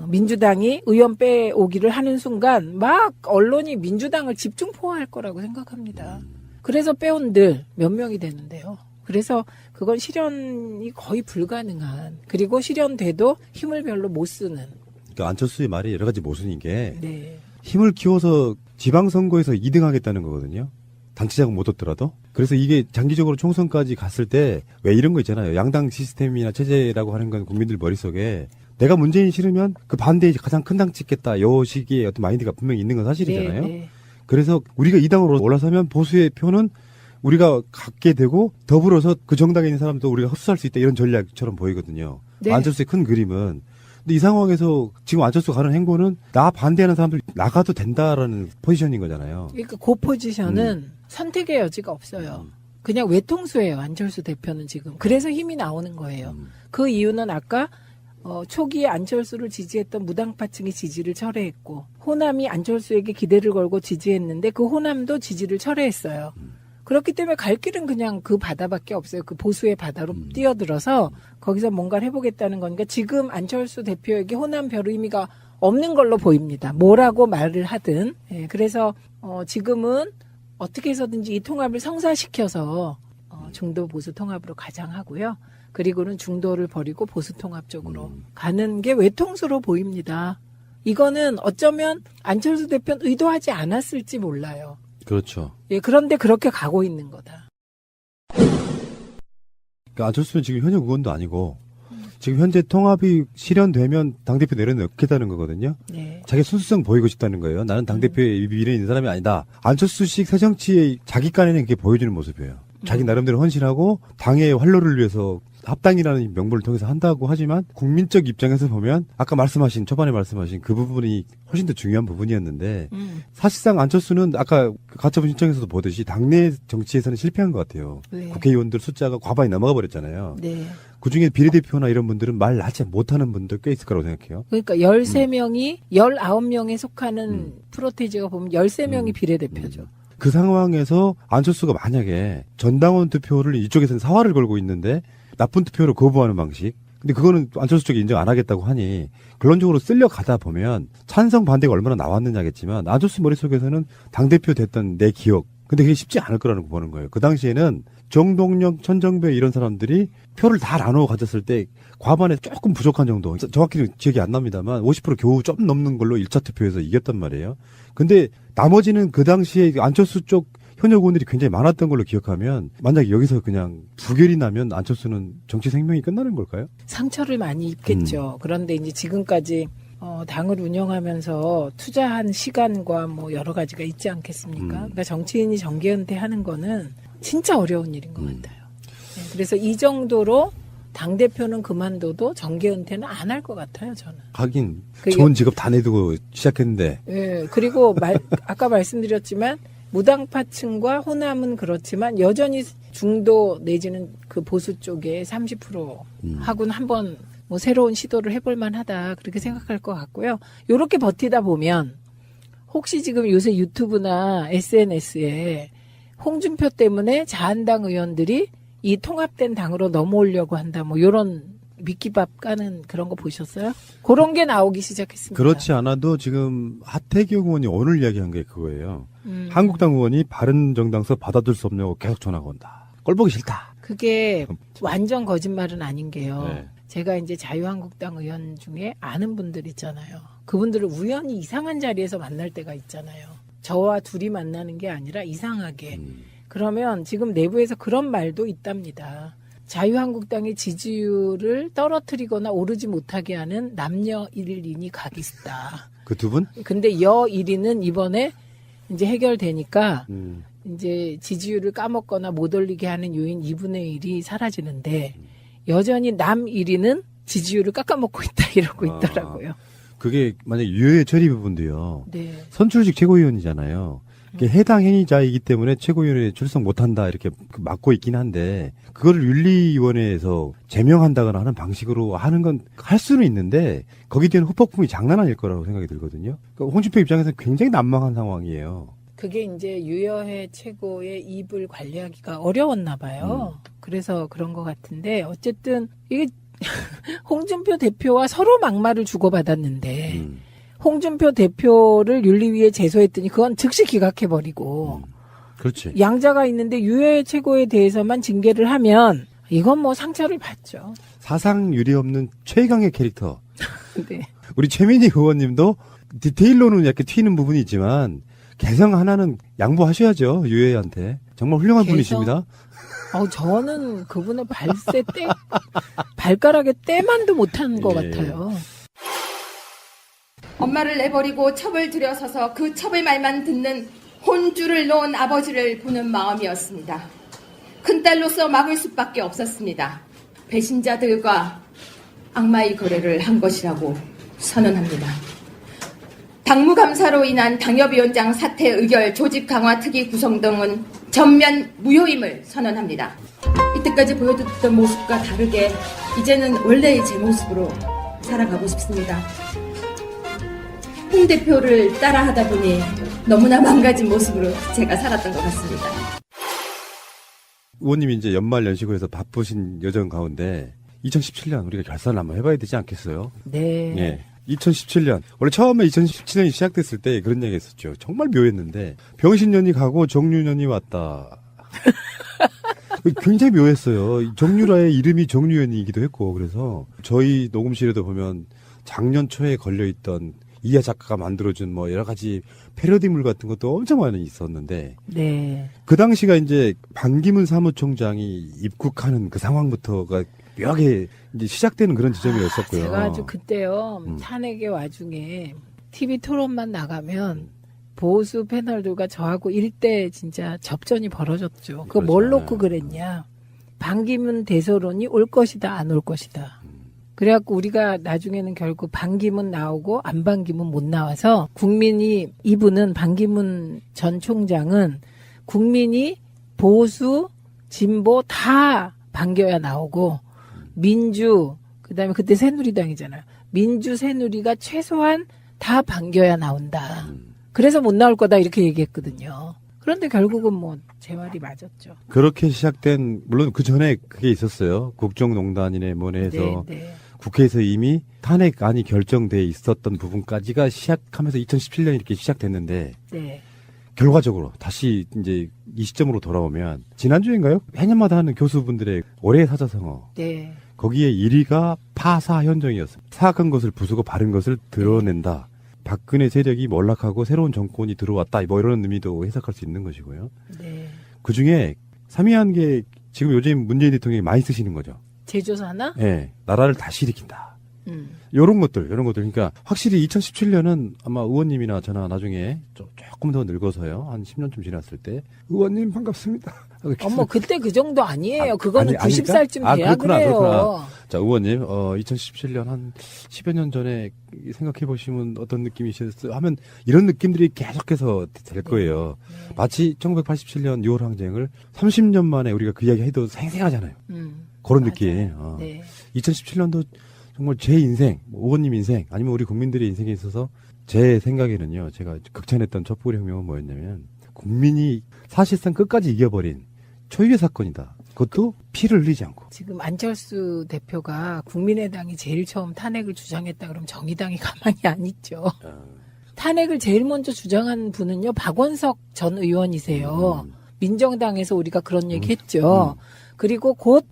민주당이 의원 빼오기를 하는 순간 막 언론이 민주당을 집중포화할 거라고 생각합니다. 그래서 빼온들 몇 명이 되는데요. 그래서 그건 실현이 거의 불가능한, 그리고 실현돼도 힘을 별로 못 쓰는. 그러니까 안철수의 말이 여러 가지 모순인 게 네. 힘을 키워서 지방선거에서 2등하겠다는 거거든요. 단체장은 못 얻더라도. 그래서 이게 장기적으로 총선까지 갔을 때 왜 이런 거 있잖아요. 양당 시스템이나 체제라고 하는 건 국민들 머릿속에 내가 문재인 싫으면 그 반대에 가장 큰 당 찍겠다. 요 시기에 어떤 마인드가 분명히 있는 건 사실이잖아요. 네, 네. 그래서 우리가 이 당으로 올라서면 보수의 표는 우리가 갖게 되고 더불어서 그 정당에 있는 사람도 우리가 흡수할 수 있다. 이런 전략처럼 보이거든요. 네. 안철수의 큰 그림은. 근데 이 상황에서 지금 안철수가 가는 행보는 나 반대하는 사람들 나가도 된다라는 포지션인 거잖아요. 그러니까 그 포지션은 선택의 여지가 없어요. 그냥 외통수예요. 안철수 대표는 지금. 그래서 힘이 나오는 거예요. 그 이유는 아까 초기에 안철수를 지지했던 무당파층이 지지를 철회했고 호남이 안철수에게 기대를 걸고 지지했는데 그 호남도 지지를 철회했어요. 그렇기 때문에 갈 길은 그냥 그 바다밖에 없어요. 그 보수의 바다로 뛰어들어서 거기서 뭔가를 해보겠다는 거니까 지금 안철수 대표에게 호남 별 의미가 없는 걸로 보입니다. 뭐라고 말을 하든. 예, 그래서 지금은 어떻게 해서든지 이 통합을 성사시켜서 중도 보수 통합으로 가장하고요. 그리고는 중도를 버리고 보수 통합 쪽으로 가는 게 외통수로 보입니다. 이거는 어쩌면 안철수 대표는 의도하지 않았을지 몰라요. 그렇죠. 예, 그런데 그렇게 가고 있는 거다. 그러니까 안철수는 지금 현역 의원도 아니고 지금 현재 통합이 실현되면 당대표 내려놓겠다는 거거든요. 네. 자기 순수성 보이고 싶다는 거예요. 나는 당대표에 미래 있는 사람이 아니다. 안철수식 새정치의 자기 깐에는 그게 보여주는 모습이에요. 자기 나름대로 헌신하고 당의 활로를 위해서 합당이라는 명분을 통해서 한다고 하지만 국민적 입장에서 보면 아까 초반에 말씀하신 그 부분이 훨씬 더 중요한 부분이었는데 사실상 안철수는 아까 가처분 신청에서도 보듯이 당내 정치에서는 실패한 것 같아요. 네. 국회의원들 숫자가 과반이 넘어가 버렸잖아요. 네. 그중에 비례대표나 이런 분들은 말 하지 못하는 분들 꽤 있을 거라고 생각해요. 그러니까 13명이 19명에 속하는 프로테이지가 보면 13명이 비례대표죠. 그 상황에서 안철수가 만약에 전당원 투표를 이쪽에서는 사활을 걸고 있는데 나쁜 투표로 거부하는 방식. 근데 그거는 안철수 쪽이 인정 안 하겠다고 하니 결론적으로 쓸려가다 보면 찬성 반대가 얼마나 나왔느냐겠지만 안철수 머릿속에서는 당대표 됐던 내 기억. 근데 그게 쉽지 않을 거라는 거 보는 거예요. 그 당시에는 정동영, 천정배 이런 사람들이 표를 다 나누어 가졌을 때 과반에 조금 부족한 정도. 정확히는 기억이 안 납니다만 50% 겨우 좀 넘는 걸로 1차 투표에서 이겼단 말이에요. 근데 나머지는 그 당시에 안철수 쪽 현역 의원들이 굉장히 많았던 걸로 기억하면 만약에 여기서 그냥 부결이 나면 안철수는 정치 생명이 끝나는 걸까요? 상처를 많이 입겠죠. 그런데 이제 지금까지 당을 운영하면서 투자한 시간과 뭐 여러 가지가 있지 않겠습니까? 그러니까 정치인이 정계 은퇴하는 거는 진짜 어려운 일인 것 같아요. 네, 그래서 이 정도로 당대표는 그만둬도 정계 은퇴는 안 할 것 같아요, 저는. 하긴 좋은 직업 다 내두고 시작했는데. 네, 그리고 아까 말씀드렸지만 무당파층과 호남은 그렇지만 여전히 중도 내지는 그 보수 쪽에 30% 하고는 한번 뭐 새로운 시도를 해볼 만하다 그렇게 생각할 것 같고요. 요렇게 버티다 보면 혹시 지금 요새 유튜브나 SNS에 홍준표 때문에 자한당 의원들이 이 통합된 당으로 넘어오려고 한다 뭐 요런 미끼밥 까는 그런 거 보셨어요? 그런 게 나오기 시작했습니다. 그렇지 않아도 지금 하태경 의원이 오늘 이야기한 게 그거예요. 한국당 의원이 바른정당서 받아들 수 없냐고 계속 전화가 온다. 꼴보기 싫다. 그게 완전 거짓말은 아닌 게요. 네. 제가 이제 자유한국당 의원 중에 아는 분들 있잖아요. 그분들을 우연히 이상한 자리에서 만날 때가 있잖아요. 저와 둘이 만나는 게 아니라 이상하게. 그러면 지금 내부에서 그런 말도 있답니다. 자유한국당의 지지율을 떨어뜨리거나 오르지 못하게 하는 남녀 1인이 각이 있다. 그 두 분? 근데 여 1인은 이번에 이제 해결되니까 이제 지지율을 까먹거나 못 올리게 하는 요인 2분의 1이 사라지는데 여전히 남 1인은 지지율을 깎아먹고 있다 이러고 있더라고요. 그게 만약 유효의 처리 부분도요. 네. 선출직 최고위원이잖아요. 그게 해당 행위자이기 때문에 최고위원회에 출석 못한다 이렇게 막고 있긴 한데 그거를 윤리위원회에서 제명한다거나 하는 방식으로 하는 건 할 수는 있는데 거기에 대한 후폭풍이 장난 아닐 거라고 생각이 들거든요. 그러니까 홍준표 입장에서는 굉장히 난망한 상황이에요. 그게 이제 유여회 최고의 입을 관리하기가 어려웠나 봐요. 그래서 그런 것 같은데 어쨌든 이게 홍준표 대표와 서로 막말을 주고받았는데 홍준표 대표를 윤리위에 제소했더니 그건 즉시 기각해버리고 그렇지. 양자가 있는데 유해 최고에 대해서만 징계를 하면 이건 뭐 상처를 받죠. 사상 유례 없는 최강의 캐릭터. 네. 우리 최민희 의원님도 디테일로는 약간 튀는 부분이 있지만 개성 하나는 양보하셔야죠. 유해한테. 정말 훌륭한 분이십니다. 저는 그분의 발가락에 때만도 못하는 것 예. 같아요. 엄마를 내버리고 첩을 들여서서 그 첩의 말만 듣는 혼주를 놓은 아버지를 보는 마음이었습니다. 큰딸로서 막을 수밖에 없었습니다. 배신자들과 악마의 거래를 한 것이라고 선언합니다. 당무감사로 인한 당협위원장 사퇴 의결 조직 강화 특위 구성 등은 전면 무효임을 선언합니다. 이때까지 보여줬던 모습과 다르게 이제는 원래의 제 모습으로 살아가고 싶습니다. 홍 대표를 따라하다 보니 너무나 망가진 모습으로 제가 살았던 것 같습니다. 의원님이 이제 연말 연시고에서 바쁘신 여정 가운데 2017년 우리가 결산을 한번 해봐야 되지 않겠어요? 네. 예. 2017년. 원래 처음에 2017년이 시작됐을 때 그런 얘기 했었죠. 정말 묘했는데 병신년이 가고 정유년이 왔다. 굉장히 묘했어요. 정유라의 이름이 정유연이기도 했고 그래서 저희 녹음실에도 보면 작년 초에 걸려있던 이하 작가가 만들어준 뭐 여러 가지 패러디물 같은 것도 엄청 많이 있었는데 네. 그 당시가 이제 반기문 사무총장이 입국하는 그 상황부터가 묘하게 이제 시작되는 그런 지점이었었고요. 제가 아주 그때요 탄핵의 와중에 TV 토론만 나가면 보수 패널들과 저하고 일대 진짜 접전이 벌어졌죠. 그거 뭘 놓고 그랬냐? 반기문 대서론이 올 것이다, 안 올 것이다. 그래갖고 우리가 나중에는 결국 반기문 나오고 안 반기문 못 나와서 국민이 이분은 반기문 전 총장은 국민이 보수, 진보 다 반겨야 나오고 민주 그다음에 그때 새누리당이잖아요. 민주 새누리가 최소한 다 반겨야 나온다. 그래서 못 나올 거다 이렇게 얘기했거든요. 그런데 결국은 뭐 제 말이 맞았죠. 그렇게 시작된 물론 그 전에 그게 있었어요. 국정농단이네 뭐네 해서 네. 국회에서 이미 탄핵안이 결정돼 있었던 부분까지가 시작하면서 2017년 이렇게 시작됐는데 네. 결과적으로 다시 이제 이 시점으로 돌아오면 지난주인가요? 해년마다 하는 교수분들의 올해의 사자성어. 네. 거기에 1위가 파사 현정이었습니다. 사악한 것을 부수고 바른 것을 드러낸다. 박근혜 세력이 몰락하고 새로운 정권이 들어왔다. 뭐 이런 의미도 해석할 수 있는 것이고요. 네. 그중에 3위한 게 지금 요즘 문재인 대통령이 많이 쓰시는 거죠. 제조사나? 네. 나라를 다시 일으킨다. 요런 것들. 그러니까 확실히 2017년은 아마 의원님이나 저나 나중에 조금 더 늙어서요. 한 10년쯤 지났을 때 의원님 반갑습니다. 어머 그때 그 정도 아니에요. 그거는 90살쯤 돼야 그렇구나. 자, 의원님, 2017년 한 10여 년 전에 생각해 보시면 어떤 느낌이셨어요? 하면 이런 느낌들이 계속해서 될 거예요. 네. 마치 1987년 6월 항쟁을 30년 만에 우리가 그 이야기 해도 생생하잖아요. 그런 느낌. 2017년도 정말 제 인생, 의원님 인생, 아니면 우리 국민들의 인생에 있어서 제 생각에는요, 제가 극찬했던 촛불 혁명은 뭐였냐면, 국민이 사실상 끝까지 이겨버린 초유의 사건이다. 그것도 피를 흘리지 않고. 지금 안철수 대표가 국민의당이 제일 처음 탄핵을 주장했다 그러면 정의당이 가만히 안 있죠. 탄핵을 제일 먼저 주장한 분은요, 박원석 전 의원이세요. 민정당에서 우리가 그런 얘기 했죠. 그리고 곧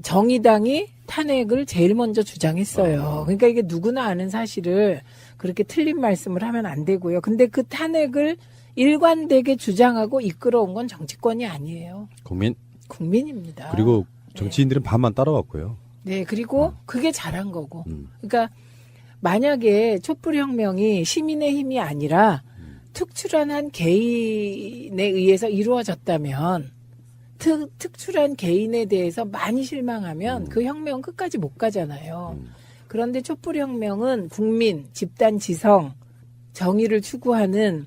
정의당이 탄핵을 제일 먼저 주장했어요. 그러니까 이게 누구나 아는 사실을 그렇게 틀린 말씀을 하면 안 되고요. 근데 그 탄핵을 일관되게 주장하고 이끌어온 건 정치권이 아니에요. 국민입니다. 그리고 정치인들은 반만 따라왔고요. 네, 그리고 그게 잘한 거고. 그러니까 만약에 촛불혁명이 시민의 힘이 아니라 특출한 한 개인에 의해서 이루어졌다면 특출한 개인에 대해서 많이 실망하면 그 혁명은 끝까지 못 가잖아요. 그런데 촛불혁명은 국민, 집단 지성, 정의를 추구하는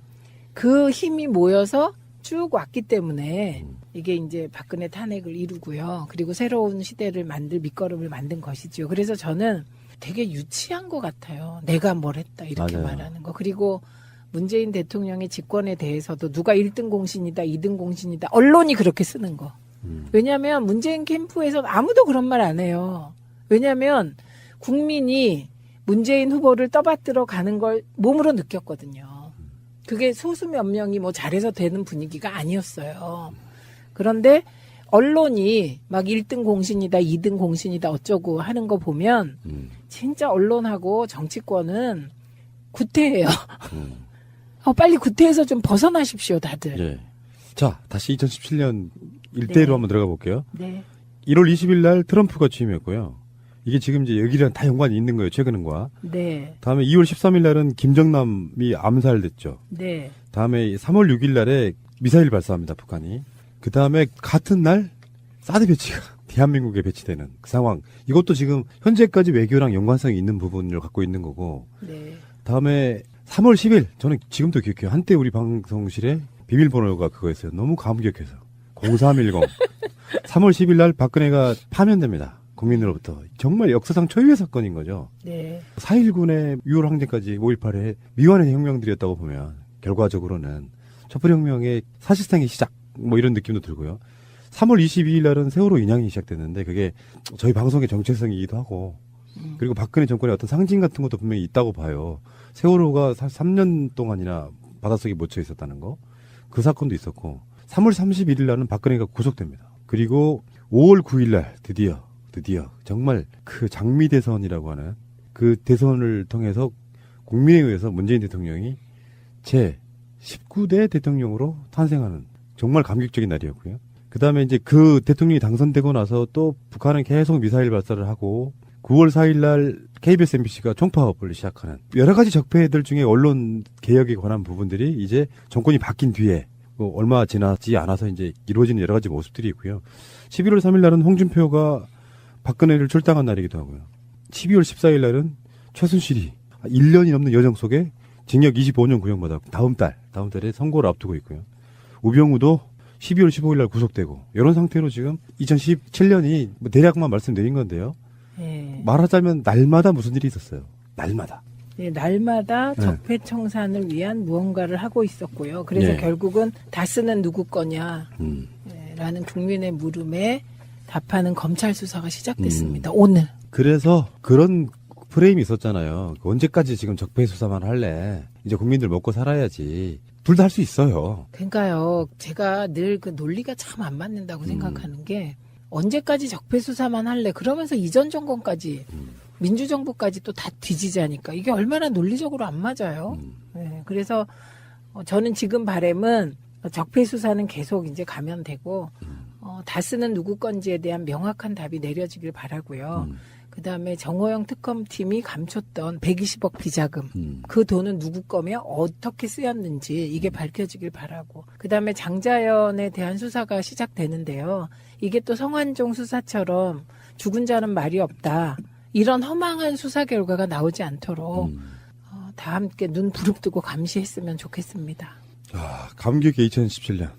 그 힘이 모여서 쭉 왔기 때문에 이게 이제 박근혜 탄핵을 이루고요. 그리고 새로운 시대를 밑거름을 만든 것이죠. 그래서 저는 되게 유치한 것 같아요. 내가 뭘 했다 이렇게 맞아요. 말하는 거. 그리고 문재인 대통령의 집권에 대해서도 누가 1등 공신이다, 2등 공신이다. 언론이 그렇게 쓰는 거. 왜냐하면 문재인 캠프에서는 아무도 그런 말 안 해요. 왜냐하면 국민이 문재인 후보를 떠받들어 가는 걸 몸으로 느꼈거든요. 그게 소수 몇 명이 뭐 잘해서 되는 분위기가 아니었어요. 그런데 언론이 막 1등 공신이다, 2등 공신이다 어쩌고 하는 거 보면 진짜 언론하고 정치권은 구태예요. 빨리 구태에서 좀 벗어나십시오, 다들. 예. 자, 다시 2017년 일대로 한번 들어가 볼게요. 네. 1월 20일 날 트럼프가 취임했고요. 이게 지금 이제 여기랑 다 연관이 있는 거예요, 최근과. 네. 다음에 2월 13일 날은 김정남이 암살됐죠. 네. 다음에 3월 6일 날에 미사일 발사합니다, 북한이. 그 다음에 같은 날 사드 배치가 대한민국에 배치되는 그 상황. 이것도 지금 현재까지 외교랑 연관성이 있는 부분을 갖고 있는 거고. 네. 다음에 3월 10일, 저는 지금도 기억해요. 한때 우리 방송실에 비밀번호가 그거였어요. 너무 감격해서. 0310. 3월 10일 날 박근혜가 파면됩니다. 국민으로부터. 정말 역사상 초유의 사건인 거죠. 네. 4.19의 6월 항쟁까지 5.18의 미완의 혁명들이었다고 보면 결과적으로는 촛불혁명의 사실상의 시작 뭐 이런 느낌도 들고요. 3월 22일 날은 세월호 인양이 시작됐는데 그게 저희 방송의 정체성이기도 하고 그리고 박근혜 정권의 어떤 상징 같은 것도 분명히 있다고 봐요. 세월호가 3년 동안이나 바닷속에 묻혀 있었다는 거. 그 사건도 있었고 3월 31일 날은 박근혜가 구속됩니다. 그리고 5월 9일 날 드디어 정말 그 장미 대선이라고 하는 그 대선을 통해서 국민에 의해서 문재인 대통령이 제 19대 대통령으로 탄생하는 정말 감격적인 날이었고요. 그 다음에 이제 그 대통령이 당선되고 나서 또 북한은 계속 미사일 발사를 하고 9월 4일 날 KBS MBC가 총파업을 시작하는 여러 가지 적폐들 중에 언론 개혁에 관한 부분들이 이제 정권이 바뀐 뒤에 얼마 지나지 않아서 이제 이루어지는 여러 가지 모습들이 있고요. 11월 3일 날은 홍준표가 박근혜를 출당한 날이기도 하고요. 12월 14일 날은 최순실이 1년이 넘는 여정 속에 징역 25년 구형받았고 다음 달에 선고를 앞두고 있고요. 우병우도 12월 15일 날 구속되고 이런 상태로 지금 2017년이 대략만 말씀드린 건데요. 네. 말하자면 날마다 무슨 일이 있었어요. 날마다. 네, 날마다 네. 적폐청산을 위한 무언가를 하고 있었고요. 그래서 네. 결국은 다스는 누구 거냐 라는 국민의 물음에 답하는 검찰 수사가 시작됐습니다. 오늘. 그래서 그런 프레임이 있었잖아요. 언제까지 지금 적폐 수사만 할래? 이제 국민들 먹고 살아야지. 둘 다 할 수 있어요. 그러니까요. 제가 늘 그 논리가 참 안 맞는다고 생각하는 게 언제까지 적폐 수사만 할래? 그러면서 이전 정권까지 민주정부까지 또 다 뒤지자니까 이게 얼마나 논리적으로 안 맞아요. 네, 그래서 저는 지금 바람은 적폐 수사는 계속 이제 가면 되고 다스는 누구 건지에 대한 명확한 답이 내려지길 바라고요. 그다음에 정호영 특검팀이 감췄던 120억 비자금 그 돈은 누구 거며 어떻게 쓰였는지 이게 밝혀지길 바라고 그다음에 장자연에 대한 수사가 시작되는데요. 이게 또 성완종 수사처럼 죽은 자는 말이 없다. 이런 허망한 수사 결과가 나오지 않도록 다 함께 눈 부릅뜨고 감시했으면 좋겠습니다. 감격의 2017년.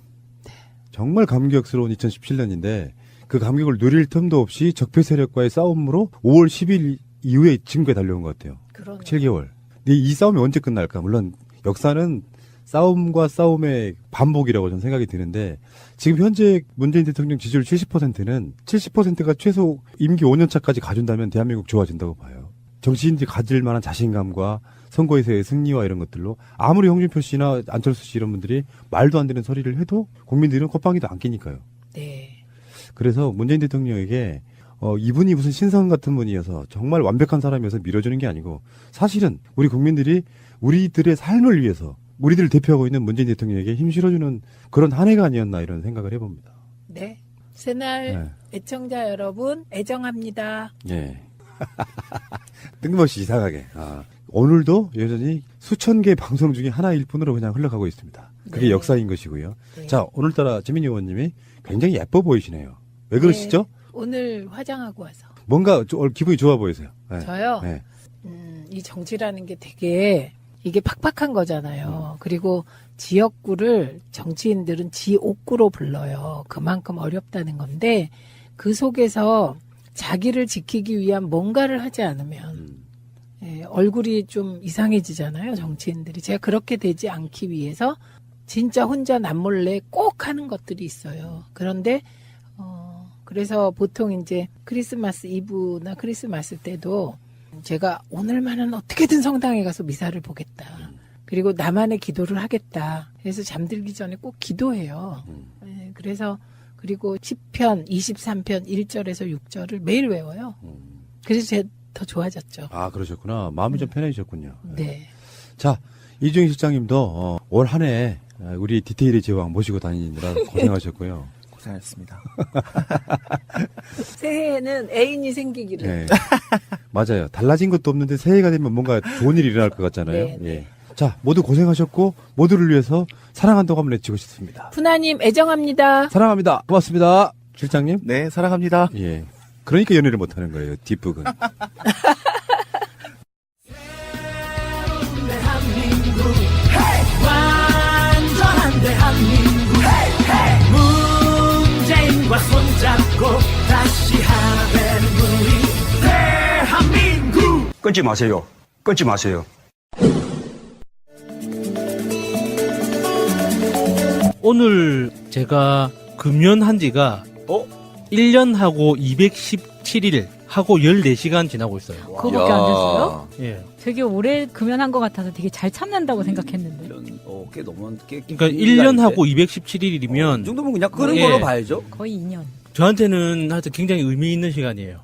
정말 감격스러운 2017년인데 그 감격을 누릴 틈도 없이 적폐 세력과의 싸움으로 5월 10일 이후에 지금까지 달려온 것 같아요. 그러네요. 7개월. 근데 이 싸움이 언제 끝날까? 물론 역사는 싸움과 싸움의 반복이라고 저는 생각이 드는데 지금 현재 문재인 대통령 지지율 70%는 70%가 최소 임기 5년 차까지 가준다면 대한민국 좋아진다고 봐요. 정치인들이 가질 만한 자신감과 선거에서의 승리와 이런 것들로 아무리 홍준표 씨나 안철수 씨 이런 분들이 말도 안 되는 소리를 해도 국민들은 콧방귀도 안 끼니까요. 네. 그래서 문재인 대통령에게 이분이 무슨 신성 같은 분이어서 정말 완벽한 사람이어서 밀어주는 게 아니고 사실은 우리 국민들이 우리들의 삶을 위해서 우리들을 대표하고 있는 문재인 대통령에게 힘 실어주는 그런 한 해가 아니었나 이런 생각을 해봅니다. 네. 새날 애청자 여러분 애정합니다. 예. 뜬금없이 이상하게. 오늘도 여전히 수천 개 방송 중에 하나일 뿐으로 그냥 흘러가고 있습니다. 그게 네. 역사인 것이고요. 네. 자, 오늘따라 지민이 의원님이 굉장히 예뻐 보이시네요. 왜 그러시죠? 네. 오늘 화장하고 와서. 뭔가 기분이 좋아 보이세요. 네. 저요? 네. 이 정치라는 게 되게 이게 팍팍한 거잖아요. 그리고 지역구를 정치인들은 지옥구로 불러요. 그만큼 어렵다는 건데 그 속에서 자기를 지키기 위한 뭔가를 하지 않으면 얼굴이 좀 이상해지잖아요. 정치인들이. 제가 그렇게 되지 않기 위해서 진짜 혼자 남몰래 꼭 하는 것들이 있어요. 그런데 그래서 보통 이제 크리스마스 이브나 크리스마스 때도 제가 오늘만은 어떻게든 성당에 가서 미사를 보겠다. 그리고 나만의 기도를 하겠다. 그래서 잠들기 전에 꼭 기도해요. 네, 그래서 그리고 10편, 23편, 1절에서 6절을 매일 외워요. 그래서 제가 더 좋아졌죠. 아, 그러셨구나. 마음이 좀 편해지셨군요. 네. 자, 이주영 실장님도 올 한 해 우리 디테일의 제왕 모시고 다니느라 고생하셨고요. 고생하셨습니다. 새해에는 애인이 생기기를. 네. 맞아요. 달라진 것도 없는데 새해가 되면 뭔가 좋은 일이 일어날 것 같잖아요. 네, 네. 예. 자, 모두 고생하셨고 모두를 위해서 사랑한다고 한번 외치고 싶습니다. 푸나님 애정합니다. 사랑합니다. 고맙습니다. 실장님. 네, 사랑합니다. 예. 그러니까 연애를 못하는 거예요. 뒷북은. 대한민국 완전한 대한민국 문재인과 손잡고 다시 하나 되는 우리 대한민국 끊지 마세요. 끊지 마세요. 오늘 제가 금연한 지가 1년하고 217일 하고 14시간 지나고 있어요. 그거밖에 안 됐어요? 예. 되게 오래 금연한 것 같아서 되게 잘 참는다고 생각했는데. 꽤 너무 그러니까 1년하고 217일이면 이 정도면 그냥 끄는 걸로 봐야죠. 거의 2년. 저한테는 하여튼 굉장히 의미 있는 시간이에요.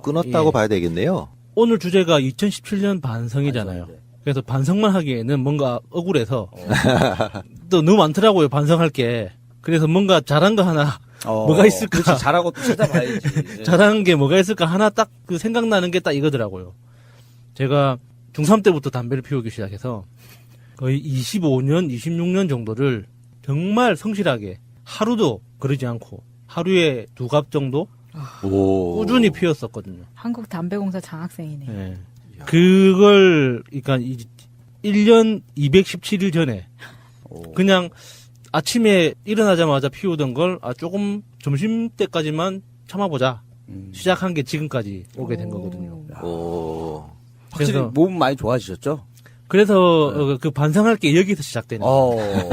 끊었다고 봐야 되겠네요. 오늘 주제가 2017년 반성이잖아요. 그래서 반성만 하기에는 뭔가 억울해서 또 너무 많더라고요. 반성할 게. 그래서 뭔가 잘한 거 하나 뭐가 있을까? 그렇지, 잘하고 또 찾아봐야지. 잘한 게 뭐가 있을까? 하나 딱 그 생각나는 게 딱 이거더라고요. 제가 중3 때부터 담배를 피우기 시작해서 거의 25년, 26년 정도를 정말 성실하게 하루도 그러지 않고 하루에 2갑 정도 꾸준히 피웠었거든요. 한국 담배공사 장학생이네. 네. 그걸 그러니까 1년 217일 전에 그냥 아침에 일어나자마자 피우던 걸 조금 점심 때까지만 참아보자. 시작한 게 지금까지 오게 된 거거든요. 확실히 그래서 몸 많이 좋아지셨죠? 그래서 그 반성할 게 여기서 시작되는 거예요.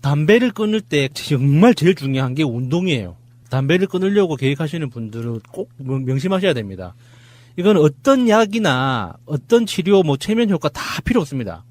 담배를 끊을 때 정말 제일 중요한 게 운동이에요. 담배를 끊으려고 계획하시는 분들은 꼭 명심하셔야 됩니다. 이건 어떤 약이나 어떤 치료, 최면 효과 다 필요 없습니다.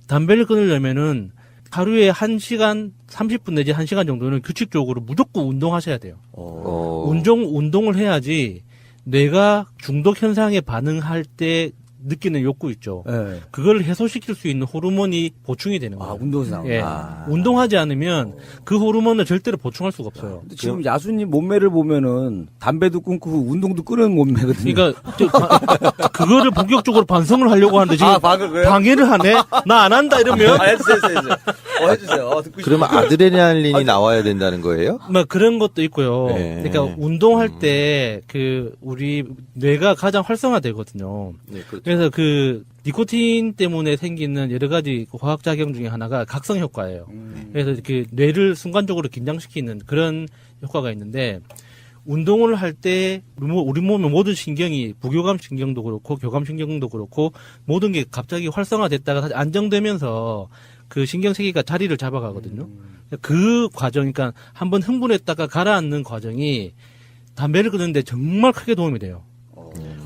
담배를 끊으려면은 하루에 1시간 30분 내지 1시간 정도는 규칙적으로 무조건 운동하셔야 돼요. 운동을 해야지 뇌가 중독 현상에 반응할 때 느끼는 욕구 있죠. 네. 그걸 해소시킬 수 있는 호르몬이 보충이 되는 거예요. 운동에서 나오는 예. 운동하지 않으면 그 호르몬을 절대로 보충할 수가 없어요. 근데 지금 야수님 몸매를 보면은 담배도 끊고 운동도 끊은 몸매거든요. 그러니까 그거를 본격적으로 반성을 하려고 하는데 지금 방해를 하네. 나 안 한다 이러면. 해주세요. 해주세요. 듣고 그러면 아드레날린이 나와야 된다는 거예요? 그런 것도 있고요. 네. 그러니까 운동할 때 우리 뇌가 가장 활성화되거든요. 네, 그렇죠. 그래서 니코틴 때문에 생기는 여러 가지 화학작용 중에 하나가 각성 효과예요. 그래서 뇌를 순간적으로 긴장시키는 그런 효과가 있는데, 운동을 할 때 우리 몸의 모든 신경이 부교감 신경도 그렇고 교감 신경도 그렇고 모든 게 갑자기 활성화됐다가 다시 안정되면서 그 신경 세계가 자리를 잡아가거든요. 그 과정, 그러니까 한번 흥분했다가 가라앉는 과정이 담배를 끊는데 정말 크게 도움이 돼요.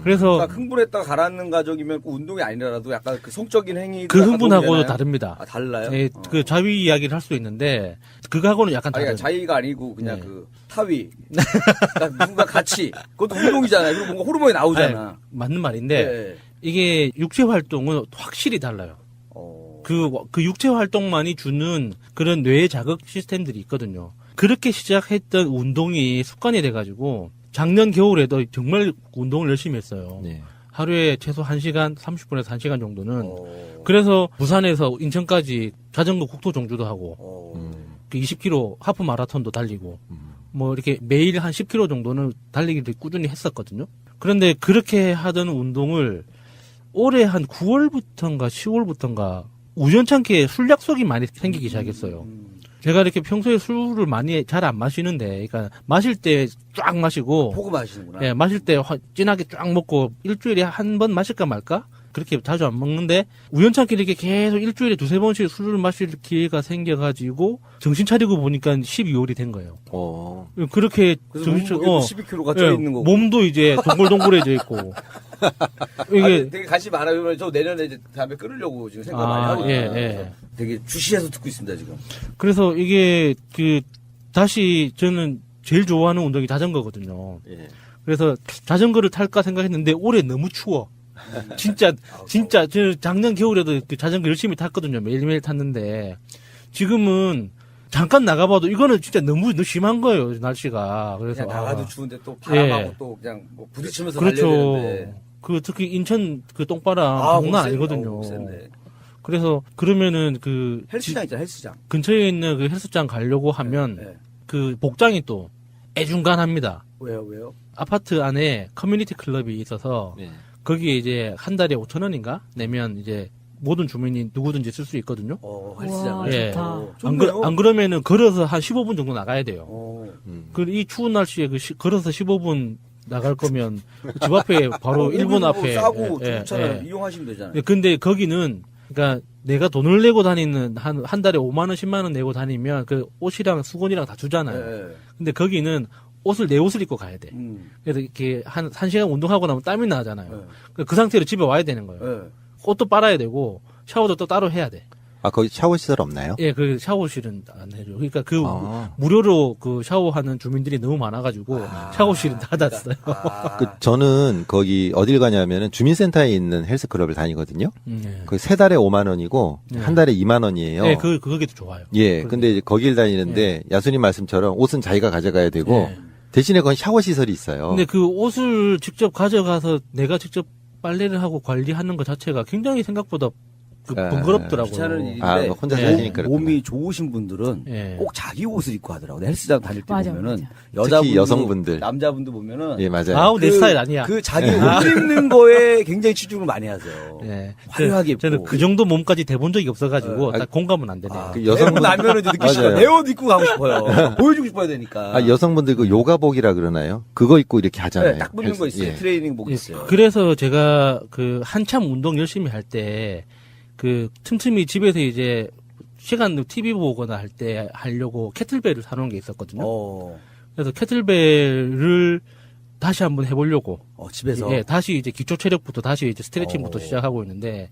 그래서 그러니까 흥분했다가 가라앉는 과정이면 운동이 아니라도 약간 그 성적인 행위 그 흥분하고도 다릅니다. 달라요? 네, 그 자위 이야기를 할 수 있는데 그거하고는 약간 다른. 자위가 아니고 그냥 그 타위. 그러니까 누군가 같이. 그것도 운동이잖아요. 그리고 뭔가 호르몬이 나오잖아. 맞는 말인데 이게 육체 활동은 확실히 달라요. 그 육체 활동만이 주는 그런 뇌 자극 시스템들이 있거든요. 그렇게 시작했던 운동이 습관이 돼가지고 작년 겨울에도 정말 운동을 열심히 했어요. 네. 하루에 최소 1시간, 30분에서 1시간 정도는. 그래서 부산에서 인천까지 자전거 국토 종주도 하고, 20km 하프 마라톤도 달리고, 이렇게 매일 한 10km 정도는 달리기를 꾸준히 했었거든요. 그런데 그렇게 하던 운동을 올해 한 9월부터인가 10월부터인가 우연찮게 술 약속이 많이 생기기 시작했어요. 제가 이렇게 평소에 술을 많이 잘 안 마시는데, 그러니까 마실 때 쫙 마시고, 보고 마시는구나. 예, 마실 때 진하게 쫙 먹고 일주일에 한 번 마실까 말까? 그렇게 자주 안 먹는데 우연찮게 이렇게 계속 일주일에 2-3번씩 술을 마실 기회가 생겨가지고 정신 차리고 보니까 12월이 된 거예요. 그렇게 정신 12kg가 쪄 있는 거고 몸도 이제 동글동글해져 있고. 이게 되게 관심 많아요. 저 내년에 이제 담배 끊으려고 지금 생각 많이 하고 되게 주시해서 듣고 있습니다 지금. 그래서 이게 다시 저는 제일 좋아하는 운동이 자전거거든요. 그래서 자전거를 탈까 생각했는데 올해 너무 추워. 진짜 저 작년 겨울에도 자전거 열심히 탔거든요. 매일매일 탔는데 지금은 잠깐 나가봐도 이거는 진짜 너무 심한 거예요, 날씨가. 그래서 나가도 추운데 또 바람하고 또 그냥 부딪히면서 달려야 되는데. 특히 인천 똥바람 장난 아니거든요. 그래서 그러면은 헬스장 있잖아, 헬스장. 근처에 있는 헬스장 가려고 하면 복장이 또 애중간합니다. 왜요? 아파트 안에 커뮤니티 클럽이 있어서 거기에 이제 한 달에 5,000원인가 내면 이제 모든 주민이 누구든지 쓸 수 있거든요. 헬스장을. 안 그러면은 걸어서 한 15분 정도 나가야 돼요. 이 추운 날씨에 걸어서 15분 나갈 거면 집 앞에 바로 1분 앞에 싸고 좋잖아요. 이용하시면 되잖아요. 근데 거기는 그러니까 내가 돈을 내고 다니는 한 달에 5만 원, 10만 원 내고 다니면 그 옷이랑 수건이랑 다 주잖아요. 근데 거기는 내 옷을 입고 가야 돼. 그래서 이렇게 한 시간 운동하고 나면 땀이 나잖아요. 그 상태로 집에 와야 되는 거예요. 옷도 빨아야 되고 샤워도 또 따로 해야 돼. 아, 거기 샤워 시설 없나요? 예, 그 샤워실은 안 해줘. 그러니까 그 무료로 그 샤워하는 주민들이 너무 많아가지고 샤워실은 닫았어요. 저는 거기 어딜 가냐면은 주민센터에 있는 헬스클럽을 다니거든요. 거기 세 달에 5만 원이고 한 달에 2만 원이에요. 예, 그게 더 좋아요. 예, 근데 이제 거길 다니는데 야수님 말씀처럼 옷은 자기가 가져가야 되고 대신에 거기 샤워 시설이 있어요. 근데 그 옷을 직접 가져가서 내가 직접 빨래를 하고 관리하는 것 자체가 굉장히 생각보다 번거롭더라고요. 귀찮은 일인데 혼자 사시니까 몸이 좋으신 분들은 꼭 자기 옷을 입고 하더라고요. 헬스장 다닐 때 보면은 특히 여성분들, 남자분들 보면은 예, 맞아요. 아우 내 스타일 아니야. 그 자기 옷 입는 거에 굉장히 치중을 많이 하세요. 화려하게 입고. 저는 그 정도 몸까지 대본 적이 없어가지고 딱 공감은 안 되네요. 그 여성분 나면은 느끼 싶어요. 내 옷 입고 가고 싶어요. 보여주고 싶어야 되니까. 여성분들 그 요가복이라 그러나요? 그거 입고 이렇게 하잖아요. 네, 딱 붙는 거 있어요. 트레이닝복 있어요. 그래서 제가 그 한참 운동 열심히 할 때 그 틈틈이 집에서 이제 시간 TV 보거나 할 때 하려고 캐틀벨을 사놓은 게 있었거든요. 그래서 캐틀벨을 다시 한번 해보려고. 집에서? 예, 다시 이제 기초 체력부터 다시 이제 스트레칭부터 시작하고 있는데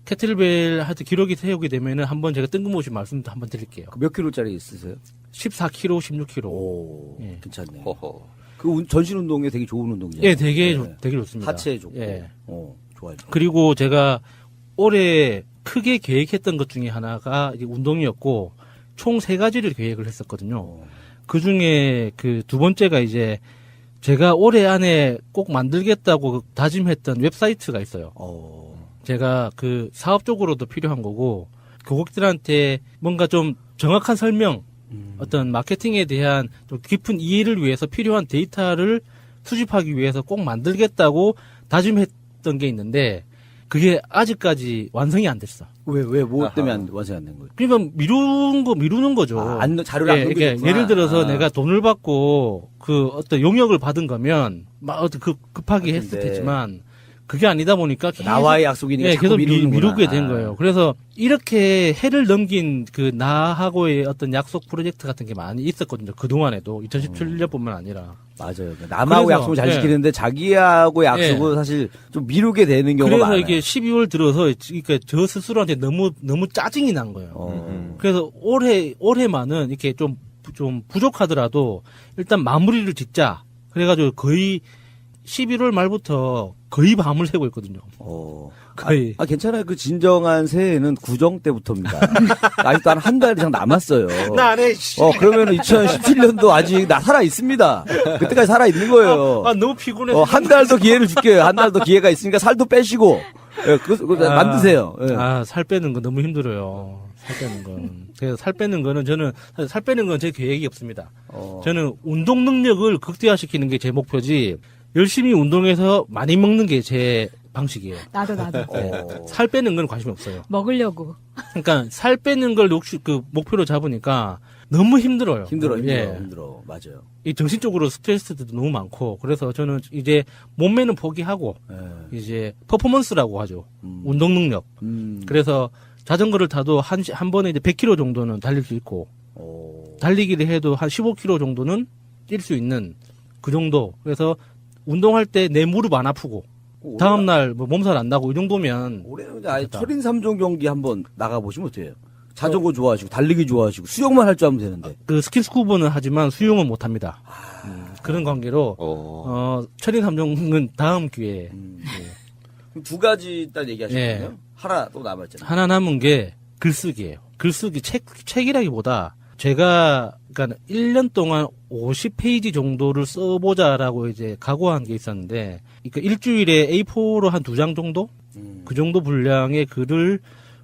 캐틀벨 하여튼 기록이 세우게 되면은 한번 제가 뜬금없이 말씀도 한번 드릴게요. 몇 킬로짜리 있으세요? 14kg, 16kg. 오, 괜찮네. 그 전신 운동에 되게 좋은 운동이죠. 예, 되게 좋습니다. 하체에 좋고. 예. 좋아요. 그리고 제가 올해 크게 계획했던 것 중에 하나가 이제 운동이었고 총 3가지를 계획을 했었거든요. 그 중에 그 두 번째가 이제 제가 올해 안에 꼭 만들겠다고 다짐했던 웹사이트가 있어요. 제가 그 사업적으로도 필요한 거고 고객들한테 뭔가 좀 정확한 설명, 어떤 마케팅에 대한 좀 깊은 이해를 위해서 필요한 데이터를 수집하기 위해서 꼭 만들겠다고 다짐했던 게 있는데 그게 아직까지 완성이 안 됐어. 뭐 때문에 완성이 안 된 거예요? 그러니까 미루는 거죠. 자료를 안 넘기겠구나. 예를 들어서 내가 돈을 받고 그 어떤 용역을 받은 거면 막 급하게 했을 테지만 그게 아니다 보니까 계속, 나와의 약속이니까 계속 미루게 된 거예요. 그래서 이렇게 해를 넘긴 그 나하고의 어떤 약속 프로젝트 같은 게 많이 있었거든요. 그동안에도 2017년뿐만 아니라. 맞아요. 남하고 약속을 잘 지키는데 자기하고 약속은 사실 좀 미루게 되는 경우가 많아요. 그래서 이게 12월 들어서 그러니까 저 스스로한테 너무 짜증이 난 거예요. 그래서 올해만은 이렇게 좀 부족하더라도 일단 마무리를 짓자. 그래가지고 거의 11월 말부터 거의 밤을 새고 있거든요. 거의. 괜찮아요. 그 진정한 새해는 구정 때부터입니다. 아직도 한 달 이상 남았어요. 나 안 해, 그러면 2017년도 아직 살아 있습니다. 그때까지 살아 있는 거예요. 너무 피곤해서. 한 달 더 기회를 줄게요. 한 달 더 기회가 있으니까 살도 빼시고. 그거 만드세요. 살 빼는 건 너무 힘들어요. 살 빼는 건. 그래서 살 빼는 거는 저는, 살 빼는 건 제 계획이 없습니다. 저는 운동 능력을 극대화시키는 게 제 목표지, 열심히 운동해서 많이 먹는 게 제 방식이에요. 나도. 살 빼는 건 관심이 없어요. 먹으려고. 그러니까 살 빼는 걸 목표로 잡으니까 너무 힘들어요. 힘들어. 맞아요. 이 정신적으로 스트레스도 너무 많고, 그래서 저는 이제 몸매는 포기하고, 이제 퍼포먼스라고 하죠. 운동 능력. 그래서 자전거를 타도 한 번에 이제 100km 정도는 달릴 수 있고, 달리기를 해도 한 15km 정도는 뛸 수 있는 그 정도. 그래서 운동할 때 내 무릎 안 아프고, 다음날 뭐 몸살 안 나고 이 정도면. 올해는 아예 철인 3종 경기 한번 나가보시면 어때요? 자전거 좋아하시고, 달리기 좋아하시고, 수영만 할 줄 알면 되는데. 그 스킨스쿠버는 하지만 수영은 못 합니다. 그런 관계로, 철인 3종은 다음 기회에. 그럼 2가지 일단 얘기하셨거든요. 하나 또 남았잖아요. 하나 남은 게 글쓰기예요. 글쓰기 책이라기보다 제가 그러니까 1년 동안 50페이지 정도를 써보자라고 이제 각오한 게 있었는데, 그러니까 일주일에 A4로 한 2장 정도? 그 정도 분량의 글을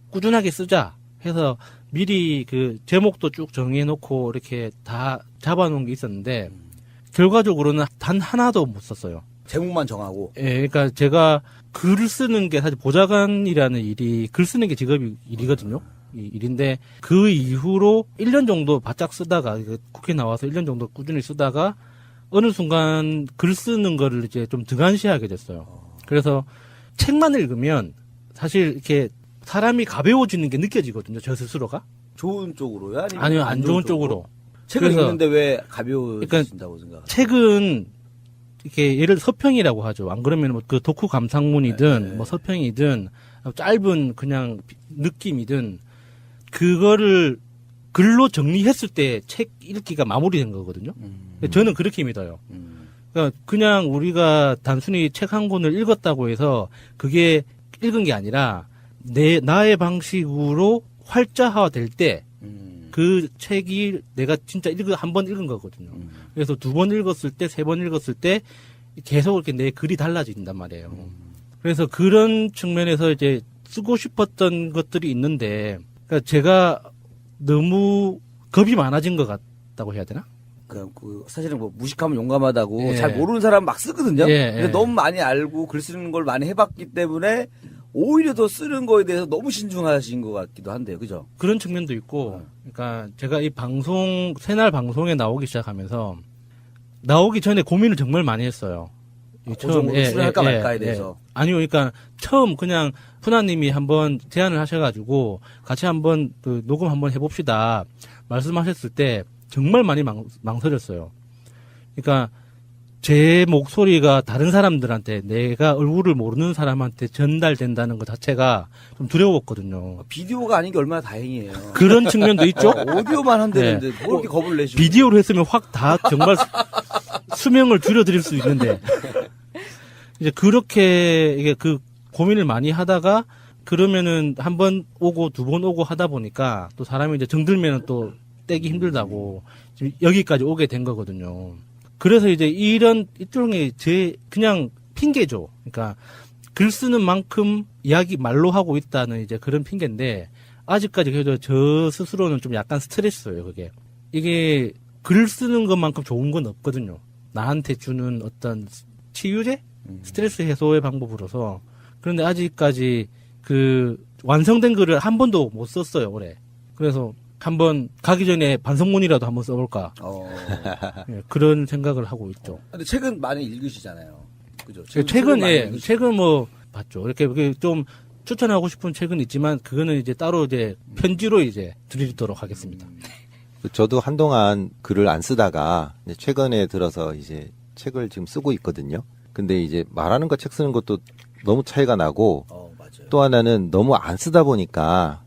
꾸준하게 쓰자 해서 미리 그 제목도 쭉 정해놓고 이렇게 다 잡아놓은 게 있었는데, 결과적으로는 단 하나도 못 썼어요. 제목만 정하고. 예, 그러니까 제가 글을 쓰는 게 사실 보좌관이라는 일이 글 쓰는 게 직업이 일이거든요. 이 일인데 그 이후로 1년 정도 바짝 쓰다가 국회 나와서 1년 정도 꾸준히 쓰다가 어느 순간 글 쓰는 거를 이제 좀 등한시하게 됐어요. 그래서 책만 읽으면 사실 이렇게 사람이 가벼워지는 게 느껴지거든요. 저 스스로가. 좋은 쪽으로요? 아니요, 안 좋은 쪽으로. 책을 읽는데 왜 가벼워진다고 생각하세요? 책은 이렇게 예를 들어 서평이라고 하죠. 안 그러면 뭐 그 독후 감상문이든 뭐 서평이든 짧은 그냥 느낌이든 그거를 글로 정리했을 때 책 읽기가 마무리된 거거든요. 저는 그렇게 믿어요. 그러니까 그냥 우리가 단순히 책 한 권을 읽었다고 해서 그게 읽은 게 아니라 나의 방식으로 활자화될 때 그 책이 내가 진짜 한 번 읽은 거거든요. 그래서 2번 읽었을 때, 3번 읽었을 때 계속 이렇게 내 글이 달라진단 말이에요. 그래서 그런 측면에서 이제 쓰고 싶었던 것들이 있는데, 그러니까 제가 너무 겁이 많아진 것 같다고 해야 되나? 사실은 뭐 무식하면 용감하다고 예. 잘 모르는 사람은 막 쓰거든요. 예, 근데 예. 너무 많이 알고 글 쓰는 걸 많이 해봤기 때문에 오히려 더 쓰는 거에 대해서 너무 신중하신 것 같기도 한데요. 그죠? 그런 측면도 있고, 그러니까 제가 이 새날 방송에 나오기 시작하면서 나오기 전에 고민을 정말 많이 했어요. 출연할까 말까에 대해서. 아니요, 그러니까 처음 그냥 푸나님이 한번 제안을 하셔가지고 같이 한번 녹음 한번 해봅시다 말씀하셨을 때 정말 많이 망설였어요. 그러니까 제 목소리가 다른 사람들한테 내가 얼굴을 모르는 사람한테 전달된다는 것 자체가 좀 두려웠거든요. 비디오가 아닌 게 얼마나 다행이에요. 그런 측면도 있죠. 오디오만 한다는데 네. 뭐 이렇게 겁을 내시고. 비디오로 했으면 확 다 정말 수명을 줄여드릴 수 있는데 이제 그렇게 이게 그 고민을 많이 하다가 그러면은 한 번 오고 2번 오고 하다 보니까 또 사람이 이제 정들면은 또 떼기 힘들다고 지금 여기까지 오게 된 거거든요. 그래서 이제 이런 일종의 그냥 핑계죠. 그러니까 글 쓰는 만큼 이야기 말로 하고 있다는 이제 그런 핑계인데 아직까지 그래도 저 스스로는 좀 약간 스트레스예요. 그게 이게 글 쓰는 것만큼 좋은 건 없거든요. 나한테 주는 어떤 치유제, 스트레스 해소의 방법으로서. 그런데 아직까지 그 완성된 글을 한 번도 못 썼어요 올해. 그래서 한번 가기 전에 반성문이라도 한번 써볼까. 예, 그런 생각을 하고 있죠. 근데 책은 많이 읽으시잖아요. 그죠? 책은 뭐 봤죠. 이렇게 좀 추천하고 싶은 책은 있지만 그거는 이제 따로 이제 편지로 이제 드리도록 하겠습니다. 저도 한동안 글을 안 쓰다가 이제 최근에 들어서 이제 책을 지금 쓰고 있거든요. 근데 이제 말하는 거 책 쓰는 것도 너무 차이가 나고 또 하나는 너무 안 쓰다 보니까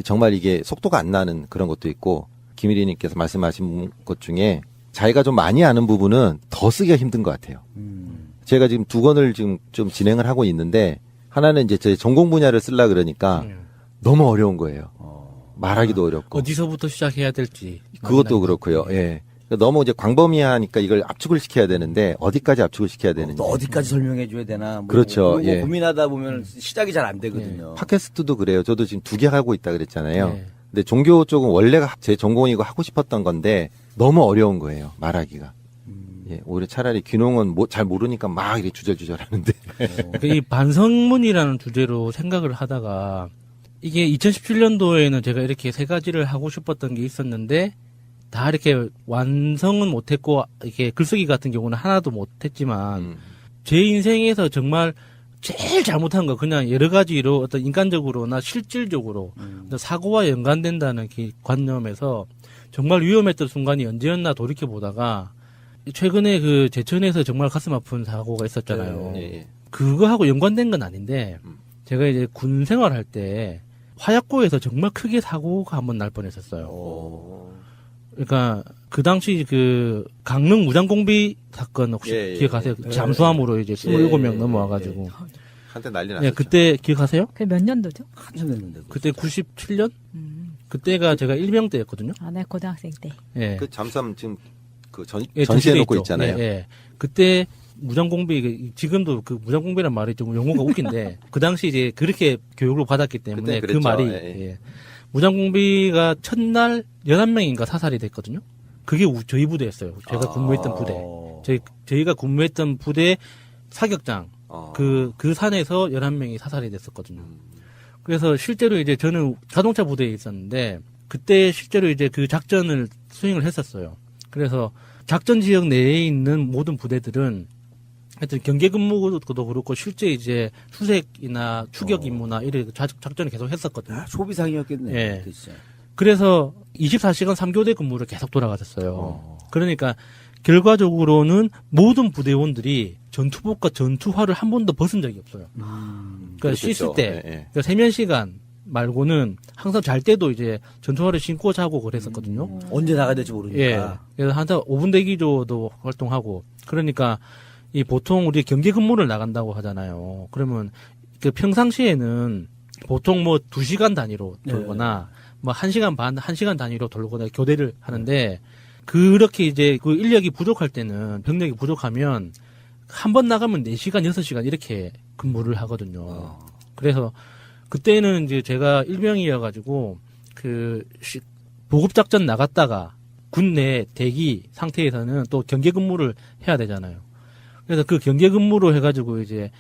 정말 이게 속도가 안 나는 그런 것도 있고 김일희님께서 말씀하신 것 중에 자기가 좀 많이 아는 부분은 더 쓰기가 힘든 것 같아요. 제가 지금 2권을 지금 좀 진행을 하고 있는데 하나는 이제 제 전공 분야를 쓰려 그러니까 너무 어려운 거예요. 말하기도 어렵고. 어디서부터 시작해야 될지. 그것도 그렇고요. 예. 너무 이제 광범위하니까 이걸 압축을 시켜야 되는데 어디까지 압축을 시켜야 되는지. 또 어디까지 설명해 줘야 되나. 뭐 그렇죠. 예. 고민하다 보면 시작이 잘 안 되거든요. 팟캐스트도 그래요. 저도 지금 2개 하고 있다 그랬잖아요. 근데 종교 쪽은 원래가 제 전공이고 하고 싶었던 건데 너무 어려운 거예요. 말하기가. 예, 오히려 차라리 귀농은 잘 모르니까 막 이렇게 주절주절 하는데. 이 반성문이라는 주제로 생각을 하다가 이게 2017년도에는 제가 이렇게 3가지를 하고 싶었던 게 있었는데 다 이렇게 완성은 못했고 이렇게 글쓰기 같은 경우는 하나도 못했지만 제 인생에서 정말 제일 잘못한 거 그냥 여러 가지로 어떤 인간적으로나 실질적으로 사고와 연관된다는 관념에서 정말 위험했던 순간이 언제였나 돌이켜 보다가 최근에 그 제천에서 정말 가슴 아픈 사고가 있었잖아요. 그거하고 연관된 건 아닌데 제가 이제 군 생활할 때 화약고에서 정말 크게 사고가 한번 날 뻔했었어요. 그러니까 그 당시 그 강릉 무장공비 사건 혹시 기억하세요? 잠수함으로 이제 27명 넘어와가지고 한때 난리 났었죠. 그때 기억하세요? 그게 몇 년도죠? 한참 됐는데. 그때 97년? 그때가 제가 1병 때였거든요. 아, 네, 고등학생 때. 예. 그 잠수함 지금 그 전시해 놓고 있죠. 있잖아요. 그때 무장공비 지금도 그 무장공비란 말이 좀 용어가 웃긴데 그 당시 이제 그렇게 교육을 받았기 때문에 그 말이 무장공비가 첫날 11명인가 사살이 됐거든요. 그게 저희 부대였어요. 제가 근무했던 부대. 저희가 근무했던 부대 사격장 그 산에서 11명이 사살이 됐었거든요. 그래서 실제로 이제 저는 자동차 부대에 있었는데 그때 실제로 이제 그 작전을 수행을 했었어요. 그래서 작전 지역 내에 있는 모든 부대들은 하여튼 경계 근무도 그렇고 실제 이제 수색이나 추격 임무나 이런 작전을 계속 했었거든요. 소비상이었겠네요. 예. 그래서 24시간 3교대 근무를 계속 돌아갔었어요. 그러니까 결과적으로는 모든 부대원들이 전투복과 전투화를 한 번도 벗은 적이 없어요. 그러니까 그렇겠죠. 씻을 때, 그러니까 세면시간, 말고는 항상 잘 때도 이제 전투화를 신고 자고 그랬었거든요. 언제 나가야 될지 모르니까. 예. 그래서 항상 5분 대기조도 활동하고 그러니까 이 보통 우리 경계 근무를 나간다고 하잖아요. 그러면 그 평상시에는 보통 뭐 2시간 단위로 돌거나 뭐 1시간 반, 1시간 단위로 돌거나 교대를 하는데 그렇게 이제 그 인력이 부족할 때는 병력이 부족하면 한 번 나가면 4시간, 6시간 이렇게 근무를 하거든요. 그래서 그때는 이제 제가 일병이어가지고 그 보급작전 나갔다가 군내 대기 상태에서는 또 경계 근무를 해야 되잖아요. 그래서 그 경계 근무로 해가지고 이제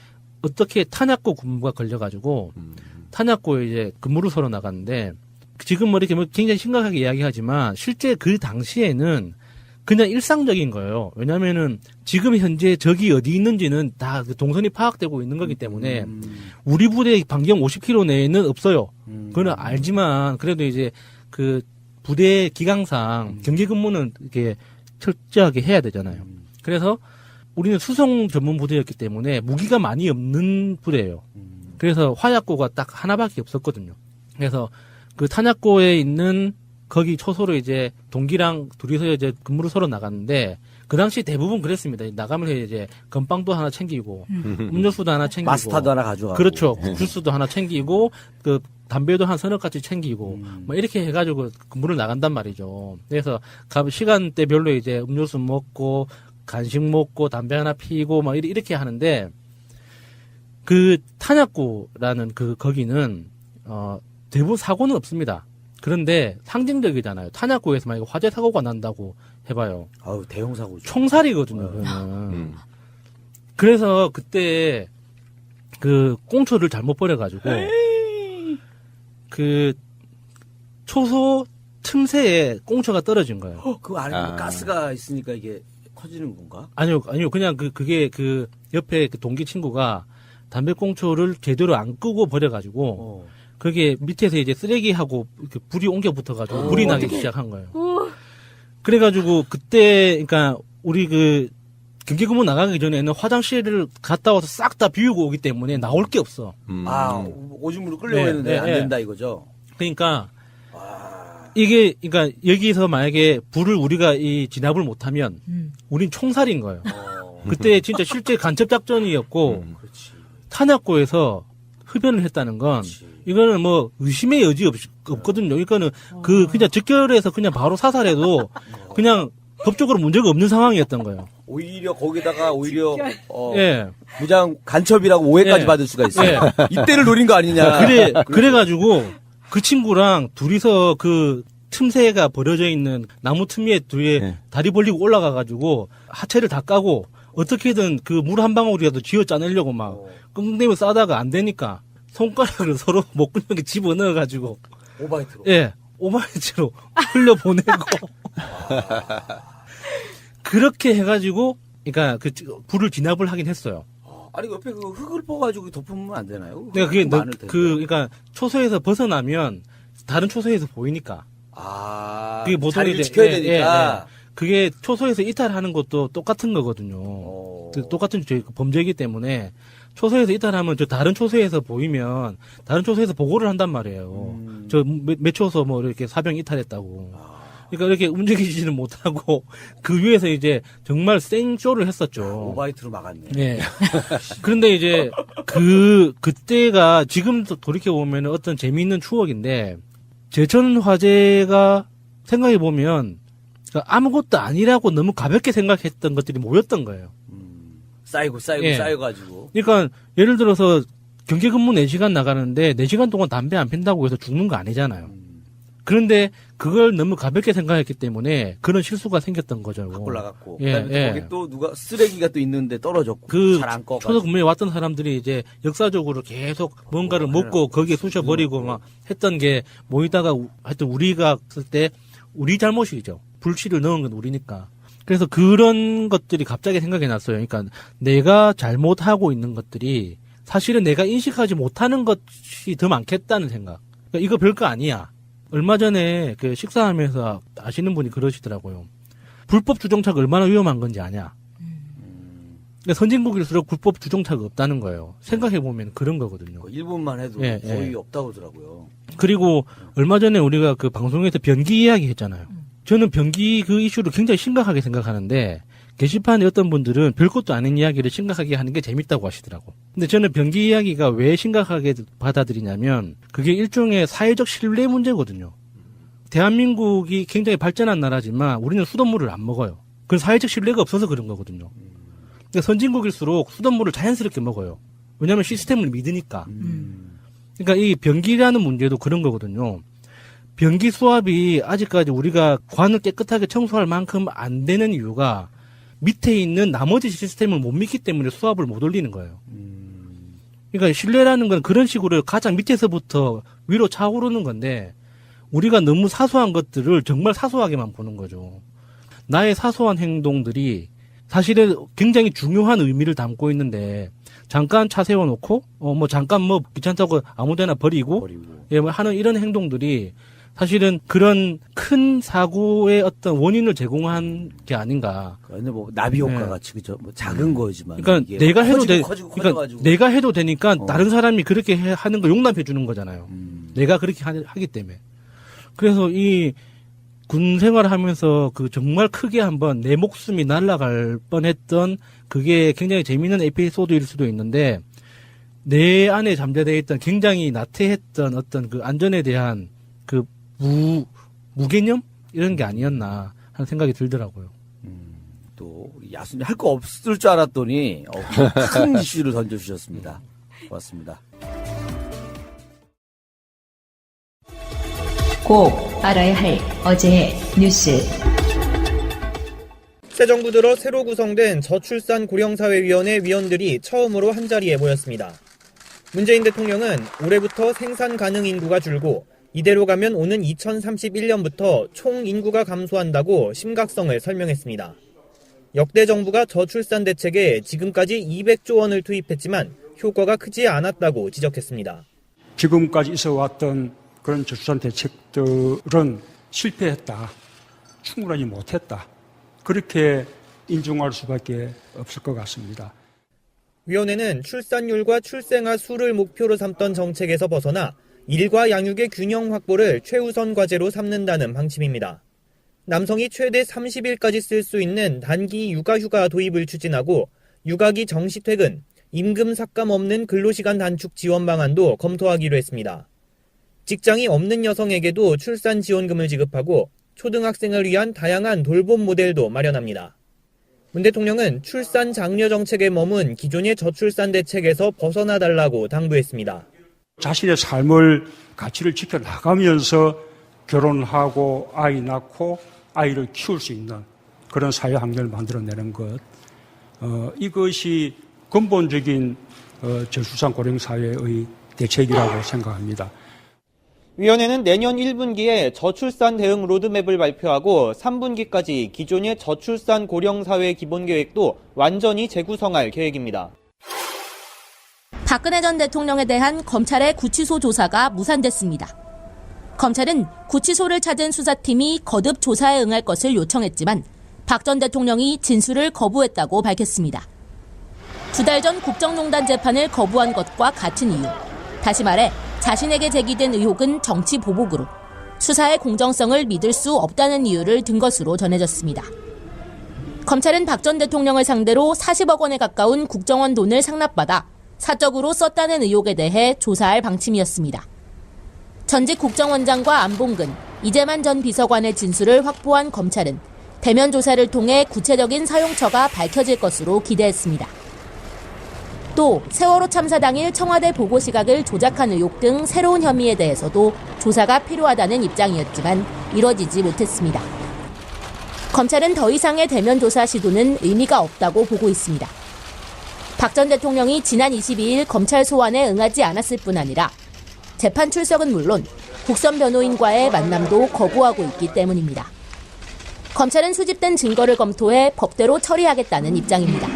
어떻게 탄약고 근무가 걸려가지고 탄약고에 이제 근무를 서로 나갔는데 지금 뭐 이렇게 뭐 굉장히 심각하게 이야기하지만 실제 그 당시에는 그냥 일상적인 거예요. 왜냐면은 지금 현재 적이 어디 있는지는 다 그 동선이 파악되고 있는 거기 때문에 우리 부대 반경 50km 내에는 없어요. 그건 알지만 그래도 이제 그 부대 기강상 경계 근무는 이렇게 철저하게 해야 되잖아요. 그래서 우리는 수송 전문 부대였기 때문에 무기가 많이 없는 부대예요. 그래서 화약고가 딱 하나밖에 없었거든요. 그래서 그 탄약고에 있는 거기 초소로 이제 동기랑 둘이서 이제 근무를 서로 나갔는데 그 당시 대부분 그랬습니다. 나가면 이제 건빵도 하나 챙기고 음료수도 하나 챙기고 마스터도 하나 가져가고 그렇죠. 주스도 하나 챙기고 그 담배도 한 서너 가지 챙기고 뭐 이렇게 해가지고 근무를 나간단 말이죠. 그래서 시간대별로 이제 음료수 먹고 간식 먹고 담배 하나 피고 막 이렇게 하는데 그 탄약고라는 그 거기는 대부분 사고는 없습니다. 그런데 상징적이잖아요. 탄약고에서 만약에 화재 사고가 난다고 해봐요. 아우 대형 사고죠. 총살이거든요. 그러면. 그래서 그때 그 꽁초를 잘못 버려가지고 그 초소 틈새에 꽁초가 떨어진 거예요. 그 안에 가스가 있으니까 이게 커지는 건가? 아니요. 그냥 그게 그 옆에 그 동기 친구가 담배 꽁초를 제대로 안 끄고 버려가지고 그게 밑에서 이제 쓰레기하고 이렇게 불이 옮겨 붙어가지고 불이 나기 시작한 거예요. 그래가지고 그때 그러니까 우리 그 경계 근무 나가기 전에는 화장실을 갔다 와서 싹 다 비우고 오기 때문에 나올 게 없어. 오줌으로 끌려고 했는데 안 된다 이거죠. 그러니까 이게 그러니까 여기서 만약에 불을 우리가 이 진압을 못하면 우린 총살인 거예요. 그때 진짜 실제 간첩 작전이었고 탄약고에서 흡연을 했다는 건 이거는 뭐 의심의 여지 없거든요. 이거는 그냥 직결해서 그냥 바로 사살해도 그냥 법적으로 문제가 없는 상황이었던 거예요. 오히려 거기다가 오히려 예. 무장 간첩이라고 오해까지 예. 받을 수가 있어요. 예. 이때를 노린 거 아니냐. 그래가지고 그 친구랑 둘이서 그 틈새가 버려져 있는 나무 틈 위에 둘이 다리 벌리고 올라가가지고 하체를 다 까고 어떻게든 그 물 한 방울이라도 쥐어 짜내려고 막 끙대며 싸다가 안 되니까 손가락을 서로 목구멍에 집어넣어가지고 오바이트로. 예, 오바이트로 흘려보내고 그렇게 해가지고 그러니까 그 불을 진압을 하긴 했어요. 아니 옆에 그 흙을 퍼가지고 덮으면 안 되나요? 그러니까 그게 그러니까 초소에서 벗어나면 다른 초소에서 보이니까. 그게 보통 자리를 이제 지켜야 되니까. 그게 초소에서 이탈하는 것도 똑같은 거거든요. 똑같은 범죄이기 때문에 초소에서 이탈하면 저 다른 초소에서 보이면 다른 초소에서 보고를 한단 말이에요. 저 몇 초소 뭐 이렇게 사병 이탈했다고. 그러니까 이렇게 움직이지는 못하고 그 위에서 이제 정말 생쇼를 했었죠. 오바이트로 막았네. 네. 그런데 이제 그때가 지금 돌이켜 보면 어떤 재미있는 추억인데 제천 화재가 생각해 보면 아무것도 아니라고 너무 가볍게 생각했던 것들이 모였던 거예요. 쌓이고 예. 쌓여가지고. 그러니까 예를 들어서 경계 근무 4시간 나가는데 4시간 동안 담배 안 핀다고 해서 죽는 거 아니잖아요. 그런데 그걸 너무 가볍게 생각했기 때문에 그런 실수가 생겼던 거죠. 올라갔고. 예, 그다음에 거기 또 누가 쓰레기가 또 있는데 떨어졌고. 잘 안 꺼. 초소 근무에 왔던 사람들이 이제 역사적으로 계속 뭔가를 먹고 거기에 쑤셔버리고 막 했던 게 모이다가 하여튼 우리가 쓸 때 우리 잘못이죠. 불씨를 넣은 건 우리니까. 그래서 그런 것들이 갑자기 생각이 났어요. 그러니까 내가 잘못하고 있는 것들이 사실은 내가 인식하지 못하는 것이 더 많겠다는 생각. 그러니까 이거 별거 아니야. 얼마 전에 그 식사하면서 아시는 분이 그러시더라고요. 불법 주정차가 얼마나 위험한 건지 아냐. 그러니까 선진국일수록 불법 주정차가 없다는 거예요. 생각해보면 그런 거거든요. 일본만 해도 예, 거의 예. 없다고 하더라고요. 그리고 얼마 전에 우리가 그 방송에서 변기 이야기 했잖아요. 저는 변기 그 이슈를 굉장히 심각하게 생각하는데 게시판에 어떤 분들은 별것도 아닌 이야기를 심각하게 하는 게 재밌다고 하시더라고. 근데 저는 변기 이야기가 왜 심각하게 받아들이냐면 그게 일종의 사회적 신뢰 문제거든요. 대한민국이 굉장히 발전한 나라지만 우리는 수돗물을 안 먹어요. 그건 사회적 신뢰가 없어서 그런 거거든요. 그러니까 선진국일수록 수돗물을 자연스럽게 먹어요. 왜냐하면 시스템을 믿으니까. 그러니까 이 변기라는 문제도 그런 거거든요. 변기 수압이 아직까지 우리가 관을 깨끗하게 청소할 만큼 안 되는 이유가 밑에 있는 나머지 시스템을 못 믿기 때문에 수압을 못 올리는 거예요. 그러니까 신뢰라는 건 그런 식으로 가장 밑에서부터 위로 차오르는 건데 우리가 너무 사소한 것들을 정말 사소하게만 보는 거죠. 나의 사소한 행동들이 사실은 굉장히 중요한 의미를 담고 있는데 잠깐 차 세워놓고 잠깐 귀찮다고 아무데나 버리고 예, 하는 이런 행동들이 사실은 그런 큰 사고의 어떤 원인을 제공한 게 아닌가. 근데 나비 효과 같이 그죠? 작은 거지만. 그러니까 내가 해도 그러니까 내가 해도 되니까 다른 사람이 그렇게 하는 걸 용납해 주는 거잖아요. 내가 그렇게 하기 때문에. 그래서 이 군 생활을 하면서 그 정말 크게 한번 내 목숨이 날아갈 뻔했던 그게 굉장히 재미있는 에피소드일 수도 있는데 내 안에 잠재되어 있던 굉장히 나태했던 어떤 그 안전에 대한 그 무개념 이런 게 아니었나 하는 생각이 들더라고요. 또 야수님 할 거 없을 줄 알았더니 큰 이슈를 던져주셨습니다. 고맙습니다. 꼭 알아야 할 어제의 뉴스. 새 정부 들어 새로 구성된 저출산 고령사회위원회 위원들이 처음으로 한자리에 모였습니다. 문재인 대통령은 올해부터 생산 가능 인구가 줄고 이대로 가면 오는 2031년부터 총 인구가 감소한다고 심각성을 설명했습니다. 역대 정부가 저출산 대책에 지금까지 200조 원을 투입했지만 효과가 크지 않았다고 지적했습니다. 지금까지 있어왔던 그런 저출산 대책들은 실패했다. 충분하지 못했다. 그렇게 인정할 수밖에 없을 것 같습니다. 위원회는 출산율과 출생아 수를 목표로 삼던 정책에서 벗어나 일과 양육의 균형 확보를 최우선 과제로 삼는다는 방침입니다. 남성이 최대 30일까지 쓸 수 있는 단기 육아휴가 도입을 추진하고 육아기 정시퇴근, 임금 삭감 없는 근로시간 단축 지원 방안도 검토하기로 했습니다. 직장이 없는 여성에게도 출산 지원금을 지급하고 초등학생을 위한 다양한 돌봄 모델도 마련합니다. 문 대통령은 출산 장려 정책에 머문 기존의 저출산 대책에서 벗어나달라고 당부했습니다. 자신의 삶을 가치를 지켜나가면서 결혼하고 아이 낳고 아이를 키울 수 있는 그런 사회 환경을 만들어내는 것. 이것이 근본적인 저출산 고령 사회의 대책이라고 생각합니다. 위원회는 내년 1분기에 저출산 대응 로드맵을 발표하고 3분기까지 기존의 저출산 고령사회 기본계획도 완전히 재구성할 계획입니다. 박근혜 전 대통령에 대한 검찰의 구치소 조사가 무산됐습니다. 검찰은 구치소를 찾은 수사팀이 거듭 조사에 응할 것을 요청했지만 박 전 대통령이 진술을 거부했다고 밝혔습니다. 2달 전 국정농단 재판을 거부한 것과 같은 이유. 다시 말해 자신에게 제기된 의혹은 정치 보복으로 수사의 공정성을 믿을 수 없다는 이유를 든 것으로 전해졌습니다. 검찰은 박 전 대통령을 상대로 40억 원에 가까운 국정원 돈을 상납받아 사적으로 썼다는 의혹에 대해 조사할 방침이었습니다. 전직 국정원장과 안봉근, 이재만 전 비서관의 진술을 확보한 검찰은 대면 조사를 통해 구체적인 사용처가 밝혀질 것으로 기대했습니다. 또 세월호 참사 당일 청와대 보고 시각을 조작한 의혹 등 새로운 혐의에 대해서도 조사가 필요하다는 입장이었지만 이뤄지지 못했습니다. 검찰은 더 이상의 대면 조사 시도는 의미가 없다고 보고 있습니다. 박 전 대통령이 지난 22일 검찰 소환에 응하지 않았을 뿐 아니라 재판 출석은 물론 국선 변호인과의 만남도 거부하고 있기 때문입니다. 검찰은 수집된 증거를 검토해 법대로 처리하겠다는 입장입니다.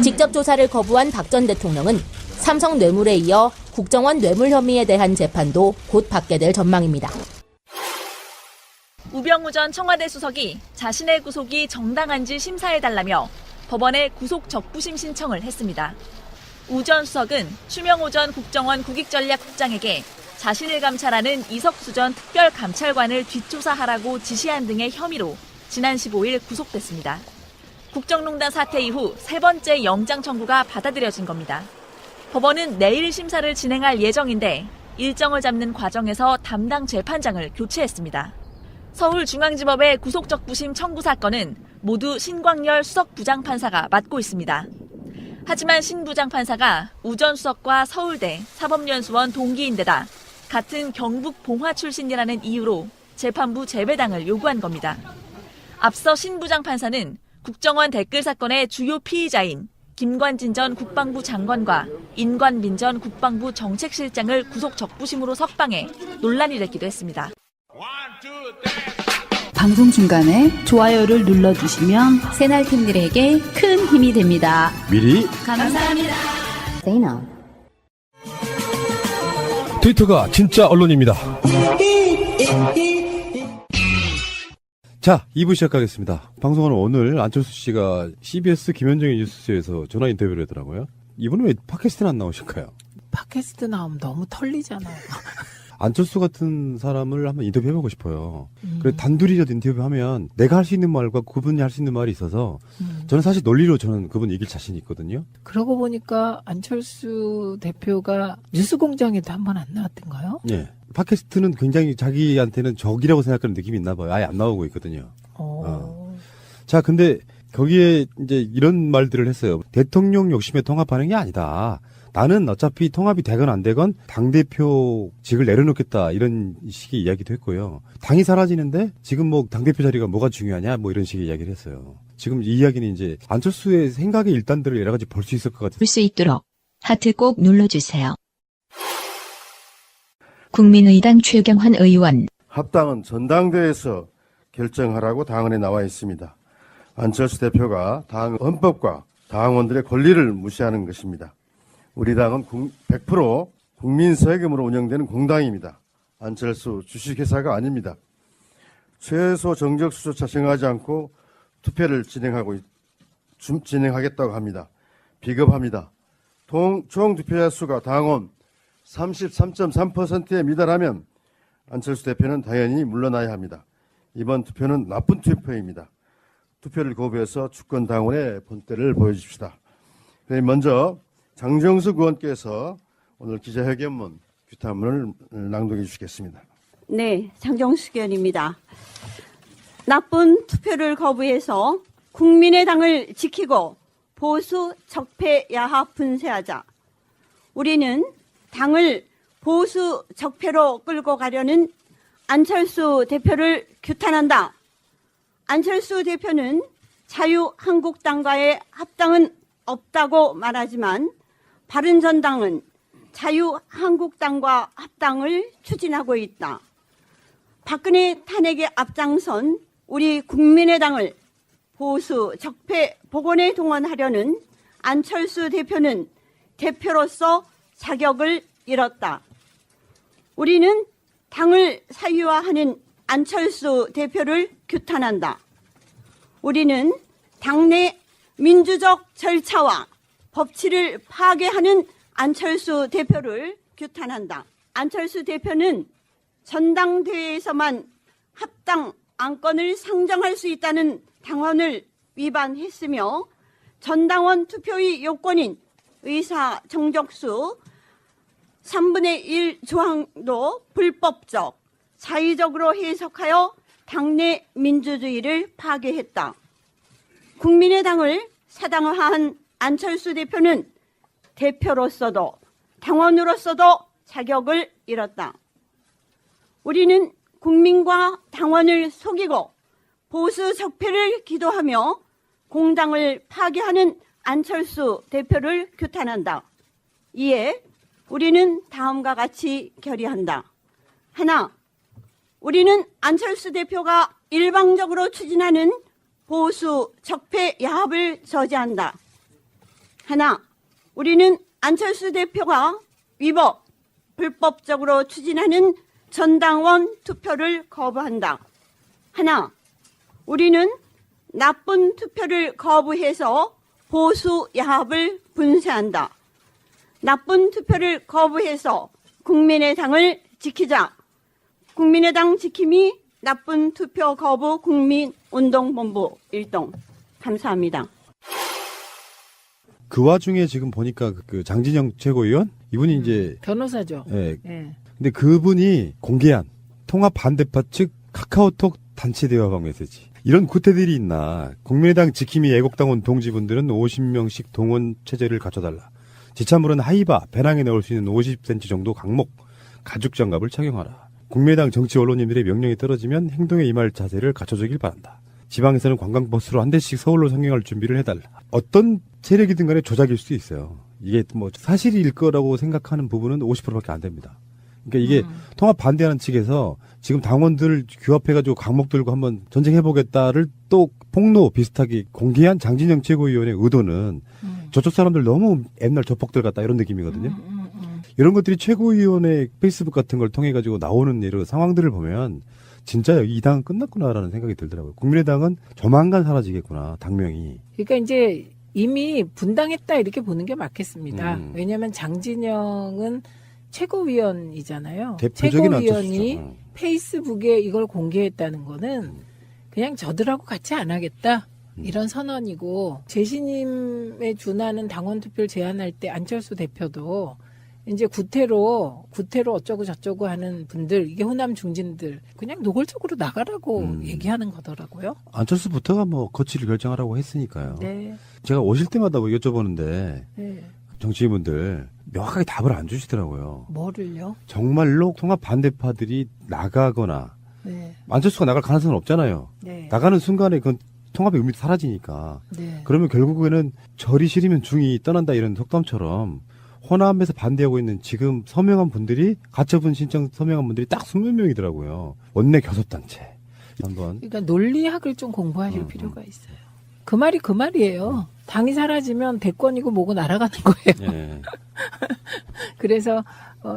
직접 조사를 거부한 박 전 대통령은 삼성 뇌물에 이어 국정원 뇌물 혐의에 대한 재판도 곧 받게 될 전망입니다. 우병우 전 청와대 수석이 자신의 구속이 정당한지 심사해달라며 법원에 구속 적부심 신청을 했습니다. 우 전 수석은 추명호 전 국정원 국익전략국장에게 자신을 감찰하는 이석수 전 특별감찰관을 뒷조사하라고 지시한 등의 혐의로 지난 15일 구속됐습니다. 국정농단 사태 이후 세 번째 영장 청구가 받아들여진 겁니다. 법원은 내일 심사를 진행할 예정인데 일정을 잡는 과정에서 담당 재판장을 교체했습니다. 서울중앙지법의 구속적부심 청구 사건은 모두 신광열 수석부장판사가 맡고 있습니다. 하지만 신 부장판사가 우 전 수석과 서울대 사법연수원 동기인데다 같은 경북 봉화 출신이라는 이유로 재판부 재배당을 요구한 겁니다. 앞서 신 부장판사는 국정원 댓글 사건의 주요 피의자인 김관진 전 국방부 장관과 인관빈 전 국방부 정책실장을 구속 적부심으로 석방해 논란이 됐기도 했습니다. 방송 중간에 좋아요를 눌러주시면 새날팀들에게 큰 힘이 됩니다. 미리 감사합니다. 트위터가 진짜 언론입니다. 자, 2부 시작하겠습니다. 방송은 오늘 안철수 씨가 CBS 김현정의 뉴스쇼에서 전화 인터뷰를 하더라고요. 이분은 왜 팟캐스트는 안 나오실까요? 팟캐스트 나오면 너무 털리잖아요. 안철수 같은 사람을 한번 인터뷰해보고 싶어요. 그래 단둘이라도 인터뷰하면 내가 할 수 있는 말과 그분이 할 수 있는 말이 있어서 저는 사실 논리로 저는 그분 이길 자신이 있거든요. 그러고 보니까 안철수 대표가 뉴스공장에도 한 번 안 나왔던가요? 예. 팟캐스트는 굉장히 자기한테는 적이라고 생각하는 느낌이 있나 봐요. 아예 안 나오고 있거든요. 자, 근데 거기에 이제 이런 말들을 했어요. 대통령 욕심에 통합하는 게 아니다. 나는 어차피 통합이 되건 안 되건 당대표직을 내려놓겠다. 이런 식의 이야기도 했고요. 당이 사라지는데 지금 뭐 당대표 자리가 뭐가 중요하냐. 뭐 이런 식의 이야기를 했어요. 지금 이 이야기는 이제 안철수의 생각의 일단들을 여러 가지 볼 수 있을 것 같아요. 볼 수 있도록 하트 꼭 눌러주세요. 국민의당 최경환 의원. 합당은 전당대회에서 결정하라고 당헌에 나와 있습니다. 안철수 대표가 당 헌법과 당원들의 권리를 무시하는 것입니다. 우리 당은 100% 국민 세금으로 운영되는 공당입니다. 안철수 주식회사가 아닙니다. 최소 정적수조차 정하지 않고 투표를 진행하겠다고 합니다. 비겁합니다. 총 투표자 수가 당원 33.3%에 미달하면 안철수 대표는 당연히 물러나야 합니다. 이번 투표는 나쁜 투표입니다. 투표를 거부해서 주권 당원의 본때를 보여줍시다. 먼저 장정숙 의원께서 오늘 기자회견문 규탄문을 낭독해 주시겠습니다. 네, 장정숙 의원입니다. 나쁜 투표를 거부해서 국민의당을 지키고 보수 적폐 야합 분쇄하자. 우리는 당을 보수 적폐로 끌고 가려는 안철수 대표를 규탄한다. 안철수 대표는 자유한국당과의 합당은 없다고 말하지만 바른전당은 자유한국당과 합당을 추진하고 있다. 박근혜 탄핵에 앞장선 우리 국민의당을 보수 적폐 복원에 동원하려는 안철수 대표는 대표로서 자격을 잃었다. 우리는 당을 사유화하는 안철수 대표를 규탄한다. 우리는 당내 민주적 절차와 법치를 파괴하는 안철수 대표를 규탄한다. 안철수 대표는 전당대회에서만 합당 안건을 상정할 수 있다는 당헌을 위반했으며 전당원 투표의 요건인 의사 정적수 3분의 1 조항도 불법적, 자의적으로 해석하여 당내 민주주의를 파괴했다. 국민의당을 사당화한 안철수 대표는 대표로서도 당원으로서도 자격을 잃었다. 우리는 국민과 당원을 속이고 보수 적폐를 기도하며 공당을 파괴하는 안철수 대표를 규탄한다. 이에 우리는 다음과 같이 결의한다. 하나, 우리는 안철수 대표가 일방적으로 추진하는 보수 적폐 야합을 저지한다. 하나, 우리는 안철수 대표가 위법, 불법적으로 추진하는 전당원 투표를 거부한다. 하나, 우리는 나쁜 투표를 거부해서 보수 야합을 분쇄한다. 나쁜 투표를 거부해서 국민의당을 지키자. 국민의당 지킴이 나쁜 투표 거부 국민운동본부 일동. 감사합니다. 그 와중에 지금 보니까 그 장진영 최고위원 이분이 이제 변호사죠. 예. 예. 근데 그분이 공개한 통합 반대파 측 카카오톡 단체 대화방 메시지. 이런 구태들이 있나. 국민의당 지킴이 애국당원 동지분들은 50명씩 동원 체제를 갖춰달라. 지참물은 하이바, 배낭에 넣을 수 있는 50cm 정도 강목, 가죽 장갑을 착용하라. 국민의당 정치 언론인들의 명령이 떨어지면 행동에 임할 자세를 갖춰주길 바란다. 지방에서는 관광버스로 한 대씩 서울로 상경할 준비를 해달라. 어떤 세력이든 간에 조작일 수 있어요. 이게 뭐 사실일 거라고 생각하는 부분은 50%밖에 안 됩니다. 그러니까 이게 통합 반대하는 측에서 지금 당원들 규합해가지고 강목 들고 한번 전쟁해보겠다를 또 폭로 비슷하게 공개한 장진영 최고위원의 의도는 저쪽 사람들 너무 옛날 조폭들 같다 이런 느낌이거든요. 이런 것들이 최고위원의 페이스북 같은 걸 통해가지고 나오는 이런 상황들을 보면 진짜 이 당은 끝났구나라는 생각이 들더라고요. 국민의당은 조만간 사라지겠구나, 당명이. 그러니까 이제 이미 분당했다 이렇게 보는 게 맞겠습니다. 왜냐하면 장진영은 최고위원이잖아요. 최고위원이 페이스북에 이걸 공개했다는 거는 그냥 저들하고 같이 안 하겠다. 이런 선언이고, 재신임에 준하는 당원 투표를 제안할 때 안철수 대표도 이제 구태로 어쩌고 저쩌고 하는 분들, 이게 호남 중진들 그냥 노골적으로 나가라고 얘기하는 거더라고요. 안철수부터가 뭐 거취를 결정하라고 했으니까요. 네. 제가 오실 때마다 뭐 여쭤보는데 네. 정치인분들 명확하게 답을 안 주시더라고요. 뭐를요? 정말로 통합 반대파들이 나가거나 네. 안철수가 나갈 가능성은 없잖아요. 네. 나가는 순간에 그건 통합의 의미도 사라지니까. 네. 그러면 결국에는 절이 싫으면 중이 떠난다 이런 속담처럼 호남에서 반대하고 있는 지금 서명한 분들이 가처분 신청 서명한 분들이 딱 20명이더라고요. 원내 교섭단체. 한번. 그러니까 논리학을 좀 공부하실 필요가 있어요. 그 말이 그 말이에요. 당이 사라지면 대권이고 뭐고 날아가는 거예요. 예. 그래서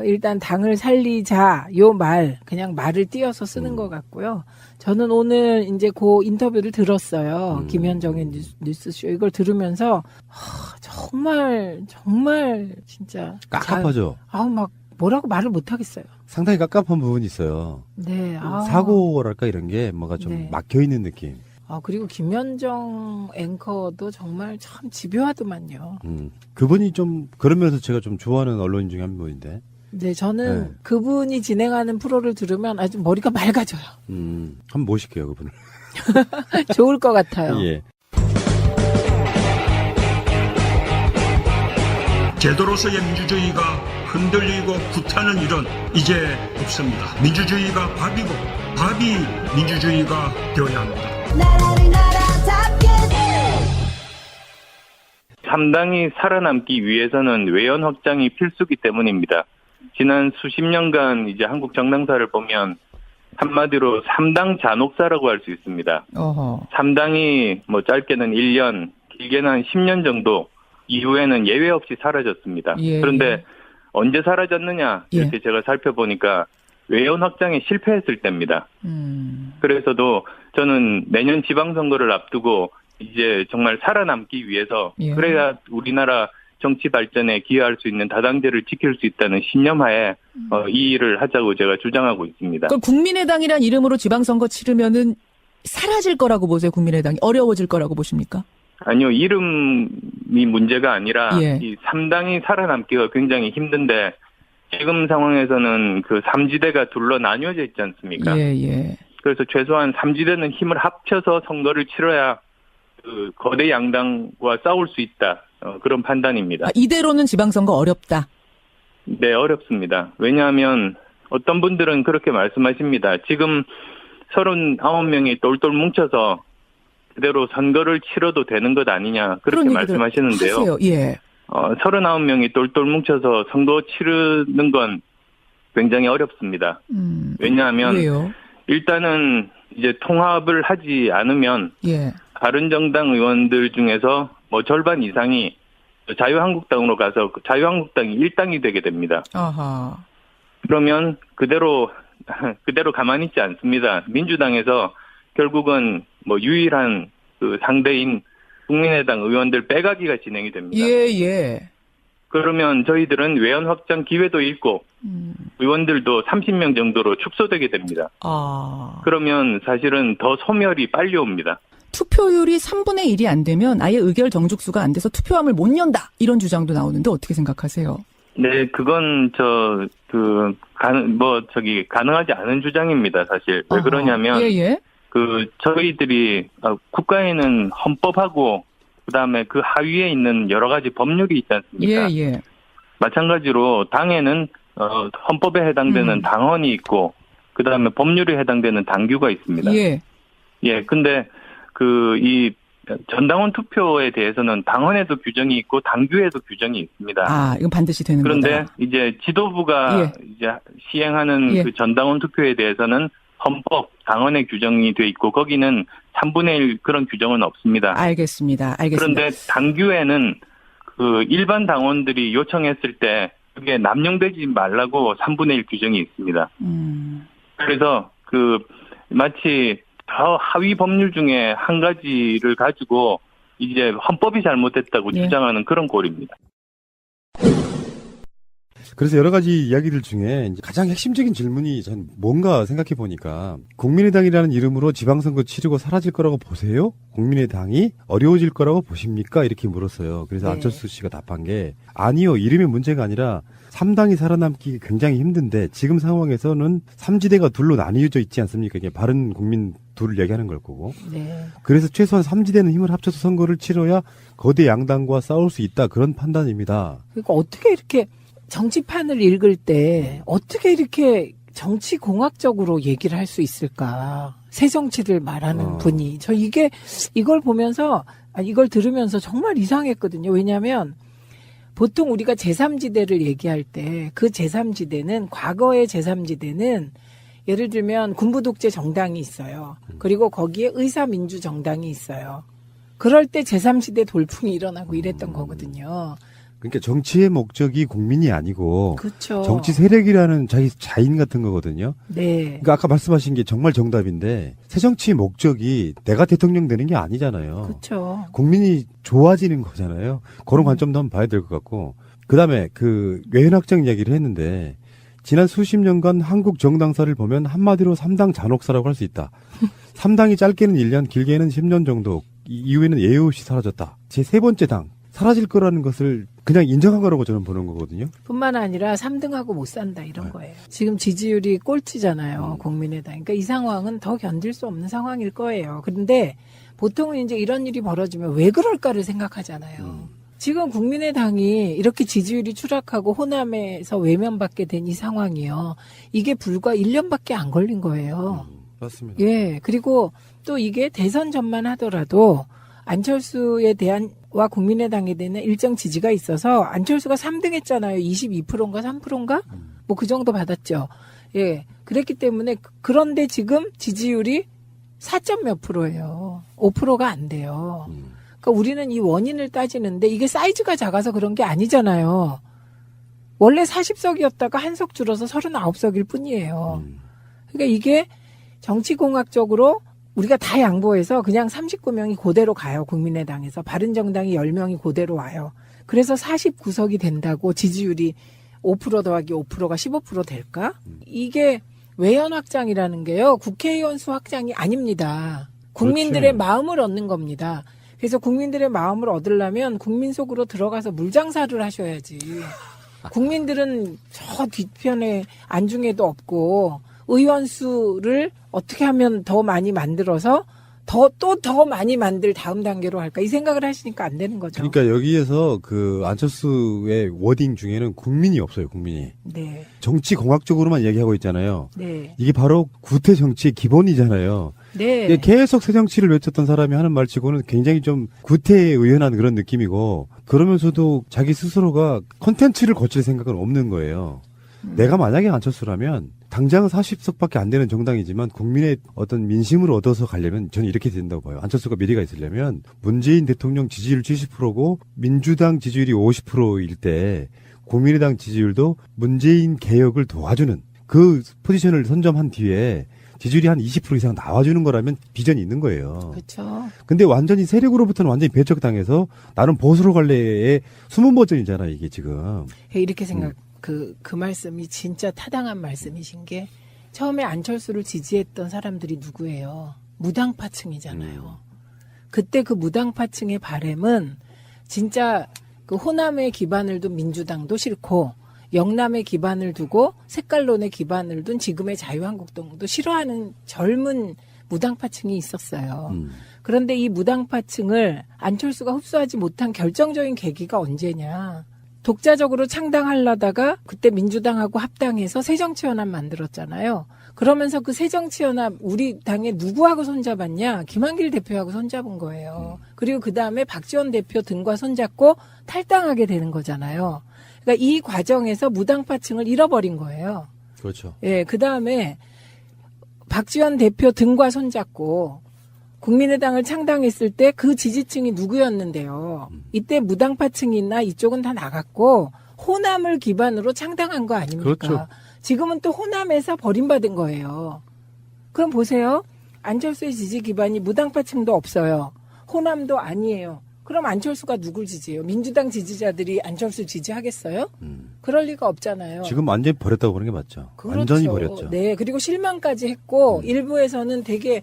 일단 당을 살리자 요 말 그냥 말을 띄어서 쓰는 것 같고요. 저는 오늘 이제 그 인터뷰를 들었어요. 김현정의 뉴스쇼 이걸 들으면서 정말 진짜 깝깝하죠. 막 뭐라고 말을 못 하겠어요. 상당히 깝깝한 부분이 있어요. 네. 사고랄까 이런 게 뭐가 좀 네. 막혀 있는 느낌. 그리고 김현정 앵커도 정말 참 집요하더만요. 그분이 좀 그러면서 제가 좀 좋아하는 언론인 중에 한 분인데. 네, 저는 네. 그분이 진행하는 프로를 들으면 아주 머리가 맑아져요. 한번 모실게요, 그분을. 좋을 것 같아요. 예. 제도로서의 민주주의가 흔들리고 구타는 일은 이제 없습니다. 민주주의가 밥이고 밥이 민주주의가 되어야 합니다. 나라를 나라답게 3당이 살아남기 위해서는 외연 확장이 필수기 때문입니다. 지난 수십 년간 이제 한국 정당사를 보면 한마디로 3당 잔혹사라고 할 수 있습니다. 3당이 뭐 짧게는 1년, 길게는 한 10년 정도 이후에는 예외 없이 사라졌습니다. 예, 그런데 언제 사라졌느냐 이렇게 제가 살펴보니까 외연 확장에 실패했을 때입니다. 그래서도 저는 내년 지방선거를 앞두고 이제 정말 살아남기 위해서 그래야 우리나라 정치 발전에 기여할 수 있는 다당제를 지킬 수 있다는 신념하에 이 일을 하자고 제가 주장하고 있습니다. 그럼 국민의당이란 이름으로 지방선거 치르면은 사라질 거라고 보세요, 국민의당이? 어려워질 거라고 보십니까? 아니요, 이름이 문제가 아니라 이 3당이 살아남기가 굉장히 힘든데 지금 상황에서는 그 3지대가 둘러 나뉘어져 있지 않습니까? 그래서 최소한 3지대는 힘을 합쳐서 선거를 치러야 그 거대 양당과 싸울 수 있다. 그런 판단입니다. 이대로는 지방선거 어렵다. 네, 어렵습니다. 왜냐하면 어떤 분들은 그렇게 말씀하십니다. 지금 39명이 똘똘 뭉쳐서 그대로 선거를 치러도 되는 것 아니냐 그렇게 말씀하시는데요. 하세요. 예. 39명이 똘똘 뭉쳐서 선거 치르는 건 굉장히 어렵습니다. 왜냐하면 왜요? 일단은 이제 통합을 하지 않으면 바른정당 의원들 중에서 뭐 절반 이상이 자유한국당으로 가서 자유한국당이 1당이 되게 됩니다. 아하. 그러면 그대로 가만히 있지 않습니다. 민주당에서 결국은 뭐 유일한 그 상대인 국민의당 의원들 빼가기가 진행이 됩니다. 예. 그러면 저희들은 외연 확장 기회도 있고 의원들도 30명 정도로 축소되게 됩니다. 그러면 사실은 더 소멸이 빨리 옵니다. 투표율이 3분의 1이 안 되면 아예 의결 정족수가 안 돼서 투표함을 못 연다. 이런 주장도 나오는데 어떻게 생각하세요? 네, 그건 가능하지 않은 주장입니다, 사실. 왜 그러냐면, 저희들이, 국가에는 헌법하고, 그 다음에 그 하위에 있는 여러 가지 법률이 있지 않습니까? 마찬가지로 당에는, 헌법에 해당되는 당헌이 있고, 그 다음에 법률에 해당되는 당규가 있습니다. 근데, 이 전당원 투표에 대해서는 당헌에도 규정이 있고 당규에도 규정이 있습니다. 이건 반드시 되는 그런데 거다. 이제 지도부가 이제 시행하는 그 전당원 투표에 대해서는 헌법, 당헌에 규정이 돼 있고 거기는 3분의 1 그런 규정은 없습니다. 알겠습니다. 그런데 당규에는 그 일반 당원들이 요청했을 때 그게 남용되지 말라고 3분의 1 규정이 있습니다. 그래서 마치 더 하위 법률 중에 한 가지를 가지고 이제 헌법이 잘못됐다고 주장하는 그런 꼴입니다. 그래서 여러 가지 이야기들 중에 이제 가장 핵심적인 질문이 전 뭔가 생각해 보니까 국민의당이라는 이름으로 지방선거 치르고 사라질 거라고 보세요? 국민의당이 어려워질 거라고 보십니까? 이렇게 물었어요. 그래서 안철수 씨가 답한 게 아니요. 이름의 문제가 아니라 3당이 살아남기 굉장히 힘든데 지금 상황에서는 3지대가 둘로 나뉘어져 있지 않습니까? 이게 바른 국민 둘을 얘기하는 걸 거고. 그래서 최소한 3지대는 힘을 합쳐서 선거를 치러야 거대 양당과 싸울 수 있다. 그런 판단입니다. 그러니까 어떻게 이렇게 정치판을 읽을 때 어떻게 이렇게 정치공학적으로 얘기를 할 수 있을까? 새 정치를 말하는 분이. 저 이걸 보면서, 이걸 들으면서 정말 이상했거든요. 왜냐하면 보통 우리가 제3지대를 얘기할 때 그 제3지대는 과거의 제3지대는 예를 들면 군부독재 정당이 있어요. 그리고 거기에 의사민주정당이 있어요. 그럴 때 제3지대 돌풍이 일어나고 이랬던 거거든요. 그러니까 정치의 목적이 국민이 아니고 그렇죠. 정치 세력이라는 자인 같은 거거든요. 그러니까 아까 말씀하신 게 정말 정답인데 새 정치의 목적이 내가 대통령 되는 게 아니잖아요. 그렇죠. 국민이 좋아지는 거잖아요. 그런 관점도 한번 봐야 될 것 같고 그다음에 외연 확장 이야기를 했는데 지난 수십 년간 한국 정당사를 보면 한마디로 3당 잔혹사라고 할 수 있다. 3당이 짧게는 1년, 길게는 10년 정도 이후에는 예외 없이 사라졌다. 제 세 번째 당 사라질 거라는 것을 그냥 인정한 거라고 저는 보는 거거든요. 뿐만 아니라 3등하고 못 산다 이런 거예요. 지금 지지율이 꼴찌잖아요. 국민의당. 그러니까 이 상황은 더 견딜 수 없는 상황일 거예요. 그런데 보통은 이제 이런 일이 벌어지면 왜 그럴까를 생각하잖아요. 지금 국민의당이 이렇게 지지율이 추락하고 호남에서 외면받게 된 이 상황이요. 이게 불과 1년밖에 안 걸린 거예요. 맞습니다. 그리고 또 이게 대선 전만 하더라도 안철수에 대한 와 국민의당에 대한 일정 지지가 있어서 안철수가 3등 했잖아요. 22%인가 3%인가? 뭐 그 정도 받았죠. 그랬기 때문에 그런데 지금 지지율이 4점 몇 %예요. 5%가 안 돼요. 그러니까 우리는 이 원인을 따지는데 이게 사이즈가 작아서 그런 게 아니잖아요. 원래 40석이었다가 한 석 줄어서 39석일 뿐이에요. 그러니까 이게 정치공학적으로 우리가 다 양보해서 그냥 39명이 그대로 가요. 국민의당에서. 바른정당이 10명이 그대로 와요. 그래서 49석이 된다고 지지율이 5% 더하기 5%가 15% 될까? 이게 외연 확장이라는 게요. 국회의원 수 확장이 아닙니다. 국민들의 마음을 얻는 겁니다. 그래서 국민들의 마음을 얻으려면 국민 속으로 들어가서 물장사를 하셔야지. 국민들은 저 뒤편에 안중에도 없고 의원 수를 어떻게 하면 더 많이 만들어서 더 많이 만들 다음 단계로 할까 이 생각을 하시니까 안 되는 거죠. 그러니까 여기에서 안철수의 워딩 중에는 국민이 없어요. 국민이. 정치 공학적으로만 얘기하고 있잖아요. 이게 바로 구태 정치의 기본이잖아요. 계속 새 정치를 외쳤던 사람이 하는 말치고는 굉장히 좀 구태에 의연한 그런 느낌이고 그러면서도 자기 스스로가 콘텐츠를 거칠 생각은 없는 거예요. 내가 만약에 안철수라면 당장은 40석밖에 안 되는 정당이지만 국민의 어떤 민심을 얻어서 가려면 저는 이렇게 된다고 봐요. 안철수가 미래가 있으려면 문재인 대통령 지지율 70%고 민주당 지지율이 50%일 때 국민의당 지지율도 문재인 개혁을 도와주는 그 포지션을 선점한 뒤에 지지율이 한 20% 이상 나와주는 거라면 비전이 있는 거예요. 그렇죠. 근데 완전히 세력으로부터는 완전히 배척당해서 나는 보수로 갈래의 숨은 버전이잖아 이게 지금. 이렇게 생각 그 말씀이 진짜 타당한 말씀이신 게 처음에 안철수를 지지했던 사람들이 누구예요? 무당파층이잖아요. 그때 그 무당파층의 바램은 진짜 그 호남의 기반을 둔 민주당도 싫고 영남의 기반을 두고 색깔론의 기반을 둔 지금의 자유한국당도 싫어하는 젊은 무당파층이 있었어요. 그런데 이 무당파층을 안철수가 흡수하지 못한 결정적인 계기가 언제냐. 독자적으로 창당하려다가 그때 민주당하고 합당해서 새정치연합 만들었잖아요. 그러면서 그 새정치연합 우리 당에 누구하고 손잡았냐? 김한길 대표하고 손잡은 거예요. 그리고 그 다음에 박지원 대표 등과 손잡고 탈당하게 되는 거잖아요. 그러니까 이 과정에서 무당파층을 잃어버린 거예요. 그렇죠. 예, 그 다음에 박지원 대표 등과 손잡고 국민의당을 창당했을 때 그 지지층이 누구였는데요. 이때 무당파층이나 이쪽은 다 나갔고 호남을 기반으로 창당한 거 아닙니까? 그렇죠. 지금은 또 호남에서 버림받은 거예요. 그럼 보세요. 안철수의 지지 기반이 무당파층도 없어요. 호남도 아니에요. 그럼 안철수가 누굴 지지해요? 민주당 지지자들이 안철수 지지하겠어요? 그럴 리가 없잖아요. 지금 완전히 버렸다고 보는 게 맞죠. 그렇죠. 완전히 버렸죠. 네, 그리고 실망까지 했고 일부에서는 되게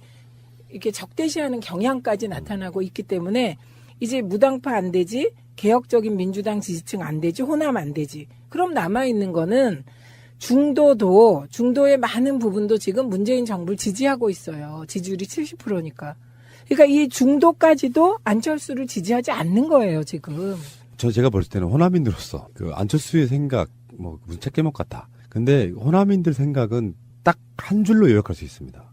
이렇게 적대시하는 경향까지 나타나고 있기 때문에 이제 무당파 안 되지, 개혁적인 민주당 지지층 안 되지, 호남 안 되지. 그럼 남아있는 거는 중도의 많은 부분도 지금 문재인 정부를 지지하고 있어요. 지지율이 70%니까. 그러니까 이 중도까지도 안철수를 지지하지 않는 거예요, 지금. 제가 볼 때는 호남인으로서 그 안철수의 생각 뭐 무슨 책개목 같아. 근데 호남인들 생각은 딱 한 줄로 요약할 수 있습니다.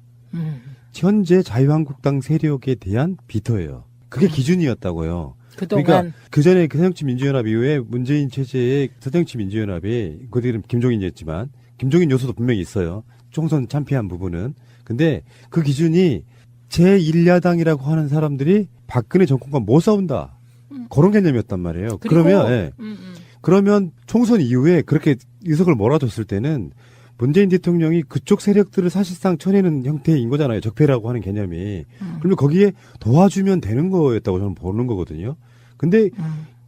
현재 자유한국당 세력에 대한 비터예요. 그게 기준이었다고요. 그동안. 그러니까 그 전에 그 새정치민주연합 이후에 문재인 체제의 새정치민주연합이 그들은 김종인이었지만 김종인 요소도 분명히 있어요. 총선 참패한 부분은. 근데 그 기준이 제1야당이라고 하는 사람들이 박근혜 정권과 못 싸운다. 그런 개념이었단 말이에요. 그러면 예. 그러면 총선 이후에 그렇게 의석을 몰아줬을 때는 문재인 대통령이 그쪽 세력들을 사실상 쳐내는 형태인 거잖아요. 적폐라고 하는 개념이. 그러면 거기에 도와주면 되는 거였다고 저는 보는 거거든요. 근데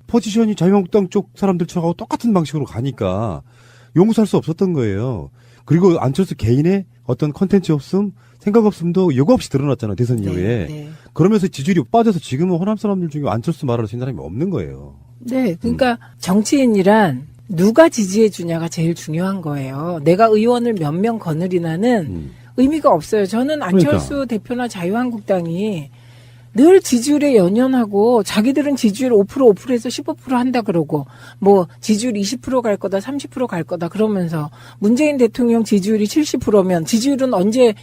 포지션이 자유한국당 쪽 사람들하고 똑같은 방식으로 가니까 용서할 수 없었던 거예요. 그리고 안철수 개인의 어떤 컨텐츠 없음, 생각 없음도 요구 없이 드러났잖아요. 대선 이후에. 네. 그러면서 지지율이 빠져서 지금은 호남 사람들 중에 안철수 말을 하는 사람이 없는 거예요. 네, 그러니까 정치인이란 누가 지지해 주냐가 제일 중요한 거예요. 내가 의원을 몇 명 거느리나는 의미가 없어요. 저는 안철수 대표나 자유한국당이 늘 지지율에 연연하고 자기들은 지지율 5%에서 15% 한다 그러고 뭐 지지율 20% 갈 거다 30% 갈 거다 그러면서 문재인 대통령 지지율이 70%면 지지율은 언제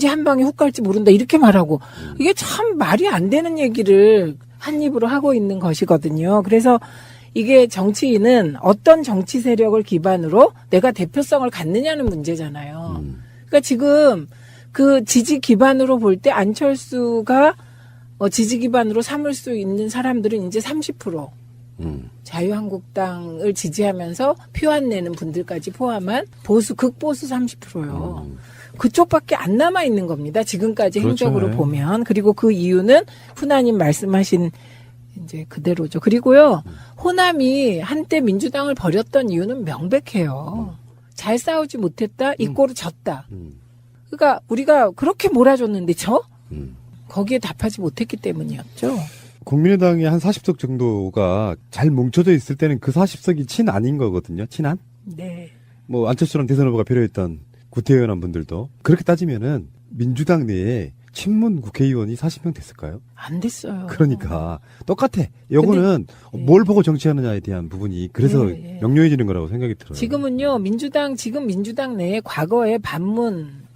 한 방에 훅 갈지 모른다 이렇게 말하고 이게 참 말이 안 되는 얘기를 한 입으로 하고 있는 것이거든요. 그래서 이게 정치인은 어떤 정치 세력을 기반으로 내가 대표성을 갖느냐는 문제잖아요. 그러니까 지금 그 지지 기반으로 볼 때 안철수가 지지 기반으로 삼을 수 있는 사람들은 이제 30%. 자유한국당을 지지하면서 표 안 내는 분들까지 포함한 극보수 30%요. 그쪽밖에 안 남아 있는 겁니다. 지금까지 그렇죠. 행적으로 보면. 그리고 그 이유는 훈아님 말씀하신 이제 그대로죠. 그리고요, 호남이 한때 민주당을 버렸던 이유는 명백해요. 잘 싸우지 못했다, 이 꼴을 졌다. 그러니까 우리가 그렇게 몰아줬는데 거기에 답하지 못했기 때문이었죠. 국민의당이 한 40석 정도가 잘 뭉쳐져 있을 때는 그 40석이 친 아닌 거거든요. 친한? 네. 뭐 안철수랑 대선 후보가 필요했던 구태의원 분들도 그렇게 따지면은 민주당 내에 친문 국회의원이 40명 됐을까요? 안 됐어요. 그러니까 똑같아. 요거는 뭘 보고 정치하느냐에 대한 부분이 그래서 명료해지는 거라고 생각이 들어요. 지금은요, 지금 민주당 내에 과거에 반문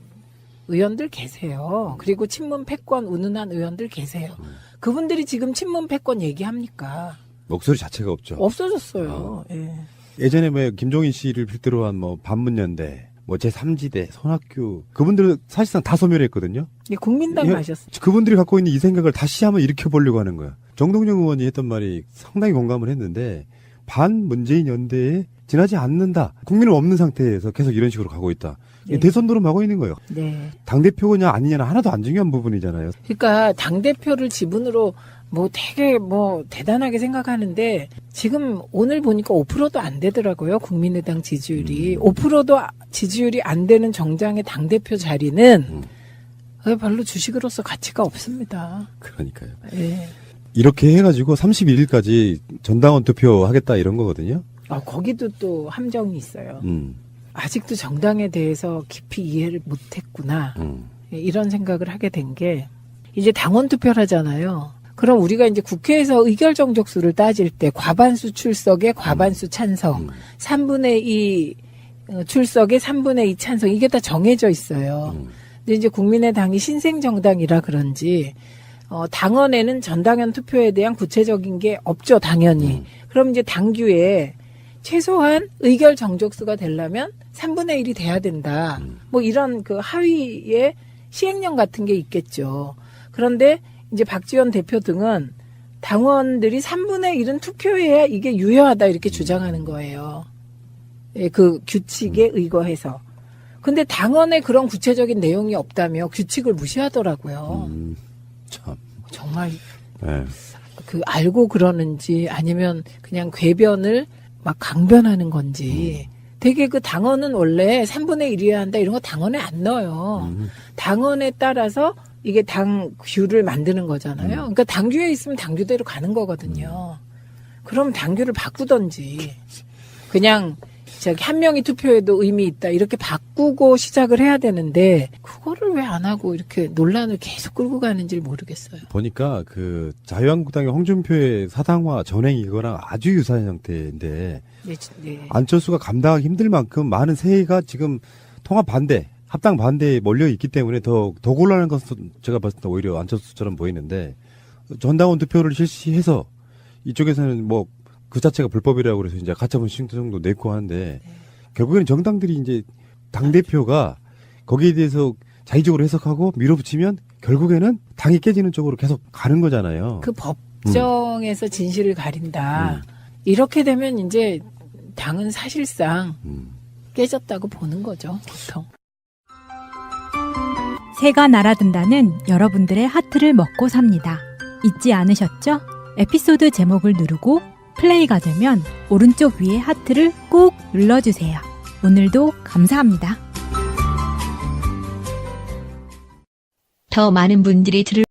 의원들 계세요. 그리고 친문 패권 운운한 의원들 계세요. 그분들이 지금 친문 패권 얘기합니까? 목소리 자체가 없죠. 없어졌어요. 예. 예전에 뭐 김종인 씨를 필두로 한 뭐 반문연대, 뭐 제3지대, 손학규 그분들은 사실상 다 소멸했거든요. 예, 국민당 가셨어요. 그분들이 갖고 있는 이 생각을 다시 한번 일으켜보려고 하는 거야. 정동영 의원이 했던 말이 상당히 공감을 했는데 반 문재인 연대에 지나지 않는다. 국민은 없는 상태에서 계속 이런 식으로 가고 있다. 네. 대선 노름하고 있는 거예요. 네. 당대표냐 아니냐는 하나도 안 중요한 부분이잖아요. 그러니까 당대표를 지분으로 뭐 되게 뭐 대단하게 생각하는데 지금 오늘 보니까 5%도 안 되더라고요. 국민의당 지지율이. 5%도 지지율이 안 되는 정당의 당대표 자리는 별로 주식으로서 가치가 없습니다. 그러니까요. 네. 이렇게 해가지고 31일까지 전당원 투표 하겠다 이런 거거든요. 거기도 또 함정이 있어요. 아직도 정당에 대해서 깊이 이해를 못했구나. 이런 생각을 하게 된 게 이제 당원 투표를 하잖아요. 그럼 우리가 이제 국회에서 의결 정족수를 따질 때 과반수 출석에 과반수 찬성, 3분의 2 출석에 3분의 2 찬성 이게 다 정해져 있어요. 근데 이제 국민의당이 신생 정당이라 그런지 당원에는 전당원 투표에 대한 구체적인 게 없죠, 당연히. 그럼 이제 당규에 최소한 의결 정족수가 되려면 3분의 1이 돼야 된다. 뭐 이런 그 하위의 시행령 같은 게 있겠죠. 그런데 이제 박지원 대표 등은 당원들이 3분의 1은 투표해야 이게 유효하다 이렇게 주장하는 거예요. 예, 그 규칙에 의거해서. 근데 당원에 그런 구체적인 내용이 없다며 규칙을 무시하더라고요. 참. 정말 네. 그 알고 그러는지 아니면 그냥 궤변을 막 강변하는 건지. 되게 그 당원은 원래 3분의 1이어야 한다 이런 거 당원에 안 넣어요. 당원에 따라서 이게 당규를 만드는 거잖아요. 그러니까 당규에 있으면 당규대로 가는 거거든요. 그럼 당규를 바꾸던지 그냥 저기 한 명이 투표해도 의미 있다 이렇게 바꾸고 시작을 해야 되는데 그거를 왜 안 하고 이렇게 논란을 계속 끌고 가는지 모르겠어요. 보니까 그 자유한국당의 홍준표의 사당화 전행 이거랑 아주 유사한 형태인데 네, 네. 안철수가 감당하기 힘들 만큼 많은 세가 지금 통합 반대, 합당 반대에 몰려 있기 때문에 더 곤란한 것은 제가 봤을 때 오히려 안철수처럼 보이는데 전당원 투표를 실시해서 이쪽에서는 뭐 그 자체가 불법이라고 그래서 이제 가처분 신청도 냈고 하는데 결국에는 정당들이 이제 당대표가 거기에 대해서 자의적으로 해석하고 밀어붙이면 결국에는 당이 깨지는 쪽으로 계속 가는 거잖아요. 그 법정에서 진실을 가린다. 이렇게 되면 이제 당은 사실상 깨졌다고 보는 거죠, 보통. 새가 날아든다는 여러분들의 하트를 먹고 삽니다. 잊지 않으셨죠? 에피소드 제목을 누르고 플레이가 되면 오른쪽 위에 하트를 꾹 눌러주세요. 오늘도 감사합니다. 더 많은 분들이 들을